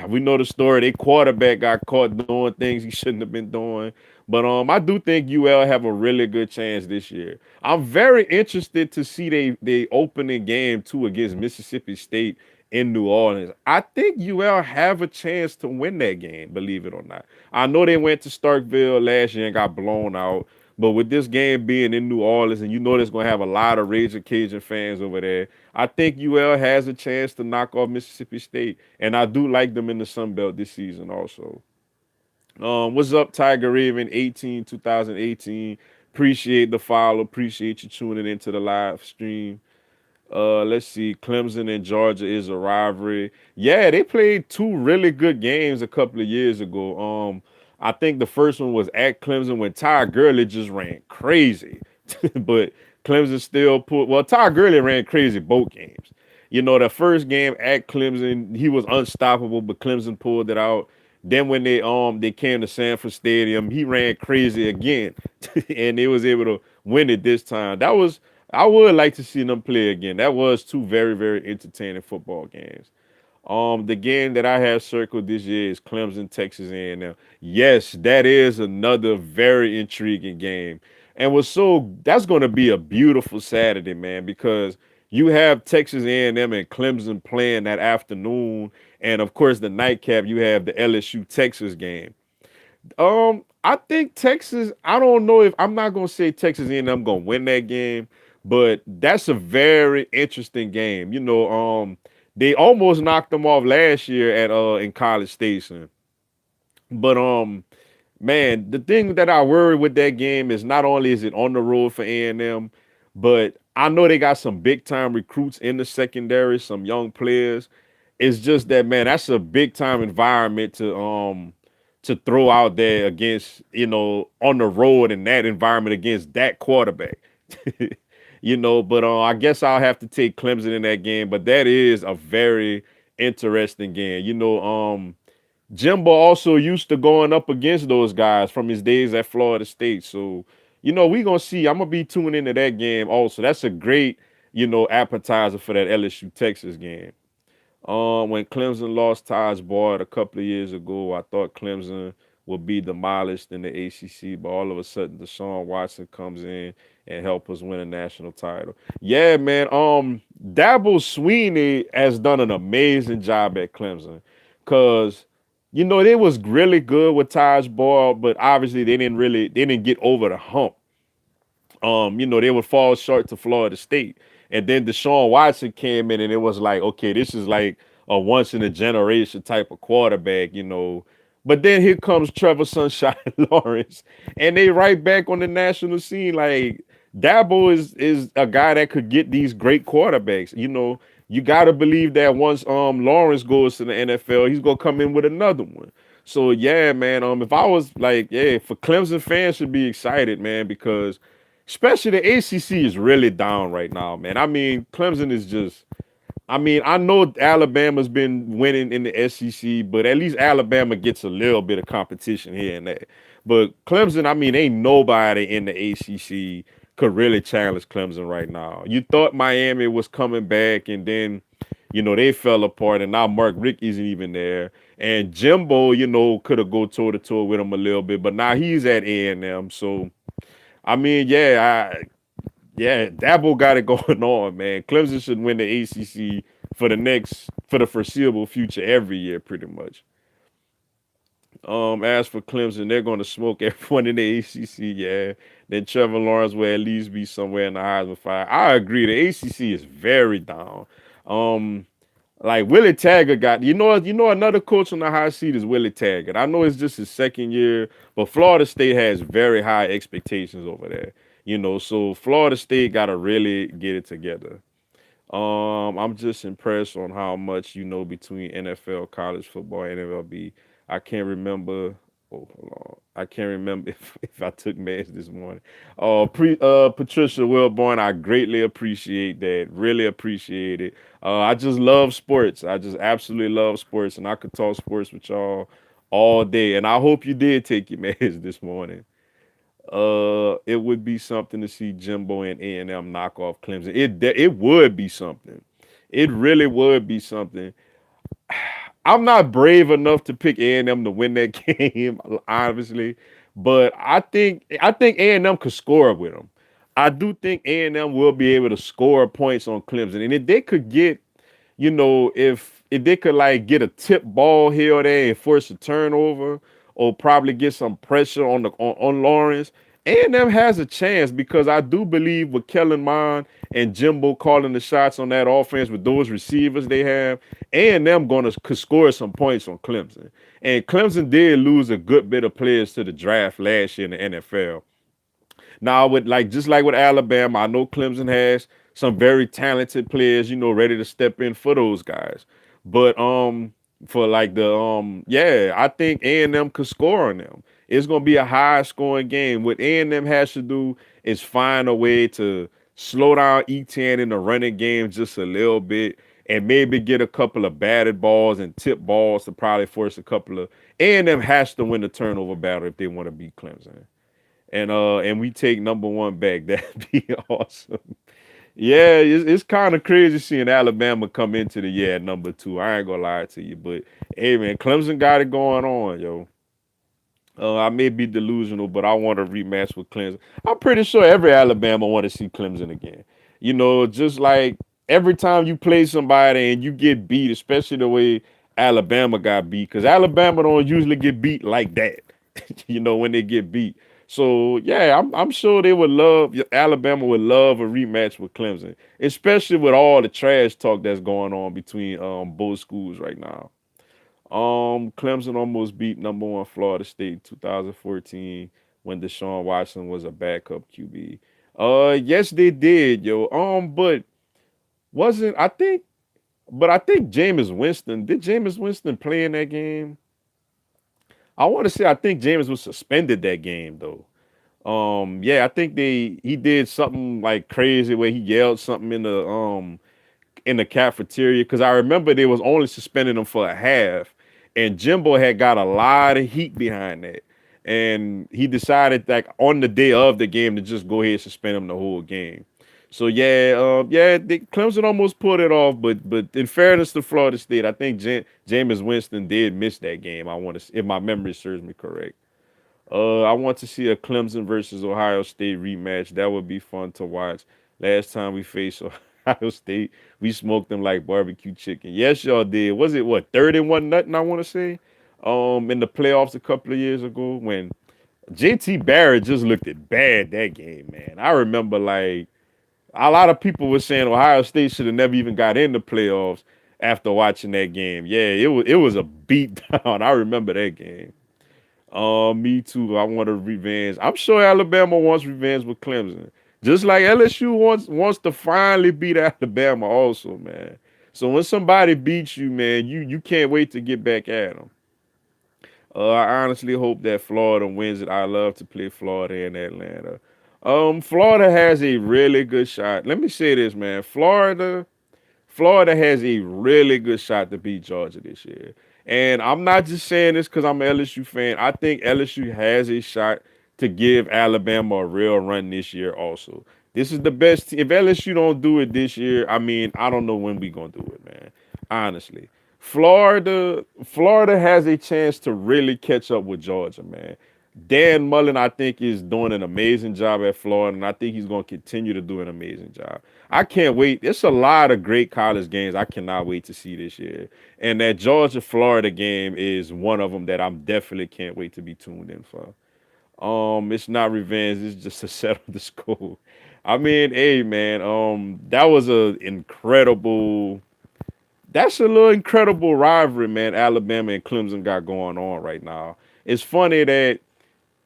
A: we know the story. Their quarterback got caught doing things he shouldn't have been doing. But I do think UL have a really good chance this year. I'm very interested to see they opening game too against Mississippi State in New Orleans. I think UL have a chance to win that game, believe it or not. I know they went to Starkville last year and got blown out. But with this game being in New Orleans, and there's going to have a lot of Raging Cajun fans over there, I think UL has a chance to knock off Mississippi State. And I do like them in the Sun Belt this season also. What's up, Tiger Raven 18 2018? Appreciate the follow. Appreciate you tuning into the live stream. Let's see. Clemson and Georgia is a rivalry. Yeah, they played two really good games a couple of years ago. I think the first one was at Clemson when Ty Gurley just ran crazy, but Clemson still put. Well, Ty Gurley ran crazy both games. The first game at Clemson, he was unstoppable, but Clemson pulled it out. Then when they came to Sanford Stadium, he ran crazy again, and they was able to win it this time. I would like to see them play again. That was two very, very entertaining football games. The game that I have circled this year is Clemson, Texas A&M. Yes, that is another very intriguing game. And that's going to be a beautiful Saturday, man, because you have Texas A&M and Clemson playing that afternoon, and of course the nightcap you have the LSU Texas game. I think Texas. I don't know if I'm not gonna say Texas A&M gonna win that game, but that's a very interesting game. They almost knocked them off last year at in College Station, but man, the thing that I worry with that game is not only is it on the road for A&M, but I know they got some big time recruits in the secondary, some young players. It's just that, man, that's a big time environment to throw out there against, on the road in that environment against that quarterback. But I guess I'll have to take Clemson in that game, but that is a very interesting game. Jimbo also used to going up against those guys from his days at Florida State. So, we're gonna see. I'm gonna be tuning into that game also. That's a great, appetizer for that LSU Texas game. When Clemson lost Taj Boyd a couple of years ago, I thought Clemson would be demolished in the ACC, but all of a sudden, Deshaun Watson comes in and help us win a national title. Yeah, man. Dabo Sweeney has done an amazing job at Clemson, cause they was really good with Taj Boyd, but obviously they didn't get over the hump. They would fall short to Florida State. And then Deshaun Watson came in and it was like, okay, this is like a once in a generation type of quarterback. But then here comes Trevor Sunshine Lawrence, and they right back on the national scene. Like Dabo is a guy that could get these great quarterbacks. You gotta believe that once Lawrence goes to the NFL, he's gonna come in with another one. So yeah, man. If I was like, yeah, for Clemson fans should be excited, man, because especially the ACC is really down right now, man. I mean, Clemson is just. I mean, I know Alabama's been winning in the SEC, but at least Alabama gets a little bit of competition here and there. But Clemson, I mean, ain't nobody in the ACC could really challenge Clemson right now. You thought Miami was coming back, and then, they fell apart, and now Mark Rick isn't even there. And Jimbo, could have go toe to toe with him a little bit, but now he's at A&M. So, I mean, yeah, Dabo got it going on, man. Clemson should win the ACC for the foreseeable future every year, pretty much. As for Clemson, they're going to smoke everyone in the ACC. Yeah, then Trevor Lawrence will at least be somewhere in the Heisman five. I agree. The ACC is very down. Um, like Willie Taggart got another coach on the high seat is Willie Taggart. I know it's just his second year, but Florida State has very high expectations over there. So Florida State got to really get it together. I'm just impressed on how much between NFL, college football, and MLB. I can't remember. Oh, hold on. I can't remember if I took meds this morning. Patricia Wilborn, I greatly appreciate that. Really appreciate it. I just love sports. I just absolutely love sports, and I could talk sports with y'all all day. And I hope you did take your meds this morning. It would be something to see Jimbo and A&M knock off Clemson. It would be something. It really would be something. I'm not brave enough to pick A&M to win that game, obviously, but I think A&M could score with them. I do think A&M will be able to score points on Clemson, and if they could get if they could like get a tip ball here or there and force a turnover, or probably get some pressure on Lawrence, A&M has a chance because I do believe with Kellen Mond and Jimbo calling the shots on that offense with those receivers they have, A&M could score some points on Clemson. And Clemson did lose a good bit of players to the draft last year in the NFL. Now, with like just like with Alabama, I know Clemson has some very talented players, ready to step in for those guys. But for like yeah, I think A&M could score on them. It's gonna be a high scoring game. What A&M has to do is find a way to slow down E10 in the running game just a little bit, and maybe get a couple of batted balls and tip balls to probably force a couple of. A&M has to win the turnover battle if they want to beat Clemson, and we take number one back. That'd be awesome. Yeah, it's kind of crazy seeing Alabama come into the year at number two. I ain't gonna lie to you, but hey, man, Clemson got it going on, yo. I may be delusional, but I want a rematch with Clemson. I'm pretty sure every Alabama want to see Clemson again. Just like every time you play somebody and you get beat, especially the way Alabama got beat, because Alabama don't usually get beat like that. When they get beat. So yeah, I'm sure they would love Alabama would love a rematch with Clemson, especially with all the trash talk that's going on between both schools right now. Clemson almost beat number one Florida State 2014 when Deshaun Watson was a backup QB. Yes, they did, yo. But wasn't I think, but I think Jameis Winston did Jameis Winston play in that game? I want to say I think Jameis was suspended that game though. Yeah, I think he did something like crazy where he yelled something in the cafeteria because I remember they was only suspending him for a half, and Jimbo had got a lot of heat behind that, and he decided like on the day of the game to just go ahead and suspend him the whole game. So yeah, Clemson almost pulled it off, but in fairness to Florida State, I think Jameis Winston did miss that game. I want to, if my memory serves me correct. I want to see a Clemson versus Ohio State rematch. That would be fun to watch. Last time we faced Ohio State, we smoked them like barbecue chicken. Yes, y'all did. Was it what 31-0? I want to say, in the playoffs a couple of years ago when JT Barrett just looked at bad that game, man. I remember like a lot of people were saying Ohio State should have never even got in the playoffs after watching that game. Yeah, it was a beat down. I remember that game. Me too. I want a revenge. I'm sure Alabama wants revenge with Clemson. Just like LSU wants to finally beat Alabama also, man. So when somebody beats you, man, you can't wait to get back at them. I honestly hope that Florida wins it. I love to play Florida in Atlanta. Florida has a really good shot. Let me say this, man. Florida has a really good shot to beat Georgia this year. And I'm not just saying this because I'm an LSU fan. I think LSU has a shot to give Alabama a real run this year also. This is the best. If LSU don't do it this year, I mean, I don't know when we going to do it, man. Honestly. Florida has a chance to really catch up with Georgia, man. Dan Mullen, I think, is doing an amazing job at Florida, and I think he's going to continue to do an amazing job. I can't wait. It's a lot of great college games I cannot wait to see this year. And that Georgia Florida game is one of them that I'm definitely can't wait to be tuned in for. It's not revenge, it's just to settle the score. I mean, hey man, that was a incredible that's a little incredible rivalry, man. Alabama and Clemson got going on right now. It's funny that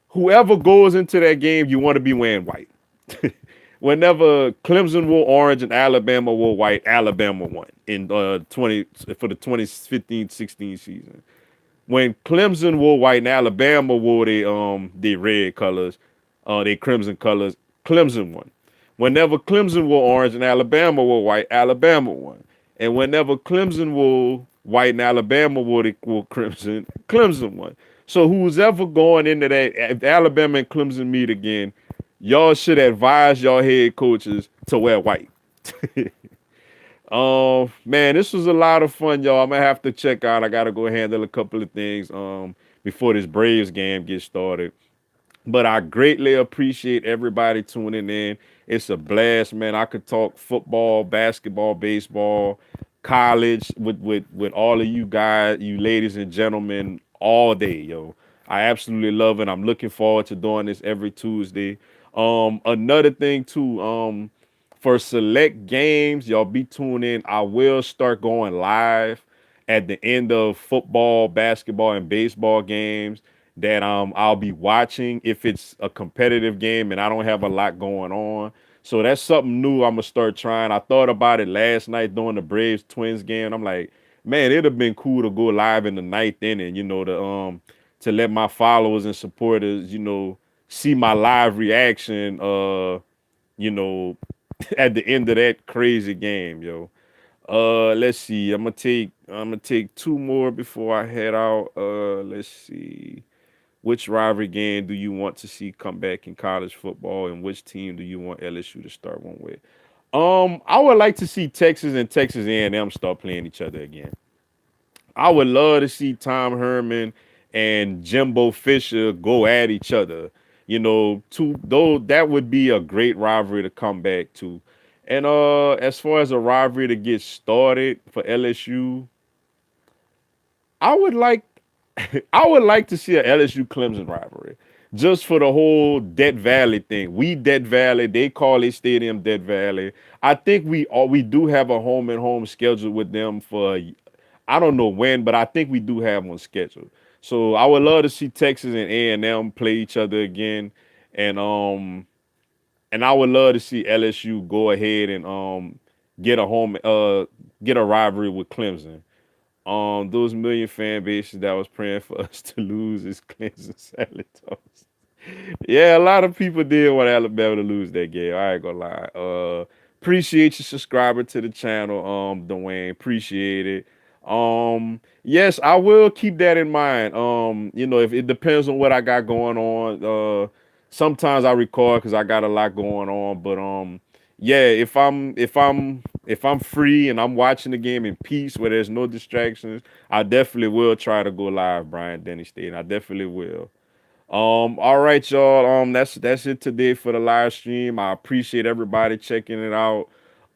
A: whoever goes into that game, you want to be wearing white. Whenever Clemson wore orange and Alabama wore white, Alabama won in 20 for the 2015-16 season. When Clemson wore white and Alabama wore their red colors, their crimson colors, Clemson won. Whenever Clemson wore orange and Alabama wore white, Alabama won. And whenever Clemson wore white and Alabama wore crimson, Clemson won. So who's ever going into that, if Alabama and Clemson meet again, y'all should advise y'all head coaches to wear white. Man, this was a lot of fun, y'all. I'm gonna have to check out. I gotta go handle a couple of things before this Braves game gets started. But I greatly appreciate everybody tuning in. It's a blast, man. I could talk football, basketball, baseball, college with all of you guys, you ladies and gentlemen, all day, yo. I absolutely love it. I'm looking forward to doing this every Tuesday. Another thing too, for select games, y'all be tuned in. I will start going live at the end of football, basketball, and baseball games that I'll be watching if it's a competitive game and I don't have a lot going on. So that's something new I'm gonna start trying. I thought about it last night during the Braves Twins game. I'm like, man, it'd have been cool to go live in the ninth inning, to let my followers and supporters, see my live reaction, you know, at the end of that crazy game, yo. Let's see. I'm gonna take two more before I head out. Let's see. Which rivalry game do you want to see come back in college football, and which team do you want LSU to start one with? I would like to see Texas and Texas A&M start playing each other again. I would love to see Tom Herman and Jimbo Fisher go at each other. Two though that would be a great rivalry to come back to. And as far as a rivalry to get started for LSU, I would like I would like to see a LSU Clemson rivalry. Just for the whole Death Valley thing. We Death Valley, they call it Stadium Death Valley. I think we do have a home and home scheduled with them for I don't know when, but I think we do have one scheduled. So I would love to see Texas and A&M play each other again. And I would love to see LSU go ahead and get a home get a rivalry with Clemson. Those million fan bases that was praying for us to lose is Clemson salad toast. Yeah, a lot of people did want Alabama to lose that game. I ain't gonna lie. Appreciate you subscribing to the channel, Dwayne. Appreciate it. Yes, I will keep that in mind. If it depends on what I got going on. Sometimes I record because I got a lot going on. But yeah, if I'm free and I'm watching the game in peace where there's no distractions, I definitely will try to go live, Brian Denny State. I definitely will. All right, y'all. That's it today for the live stream. I appreciate everybody checking it out.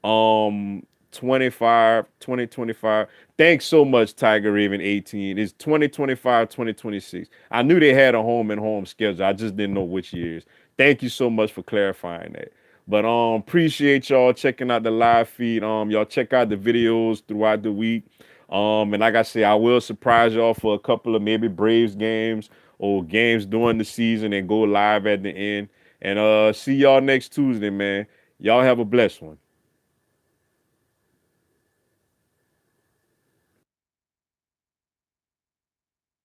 A: Um, 2025. Thanks so much, Tiger Raven 18. It's 2025, 2026. I knew they had a home and home schedule. I just didn't know which years. Thank you so much for clarifying that. But appreciate y'all checking out the live feed. Y'all check out the videos throughout the week. And like I say, I will surprise y'all for a couple of maybe Braves games or games during the season and go live at the end. And see y'all next Tuesday, man. Y'all have a blessed one.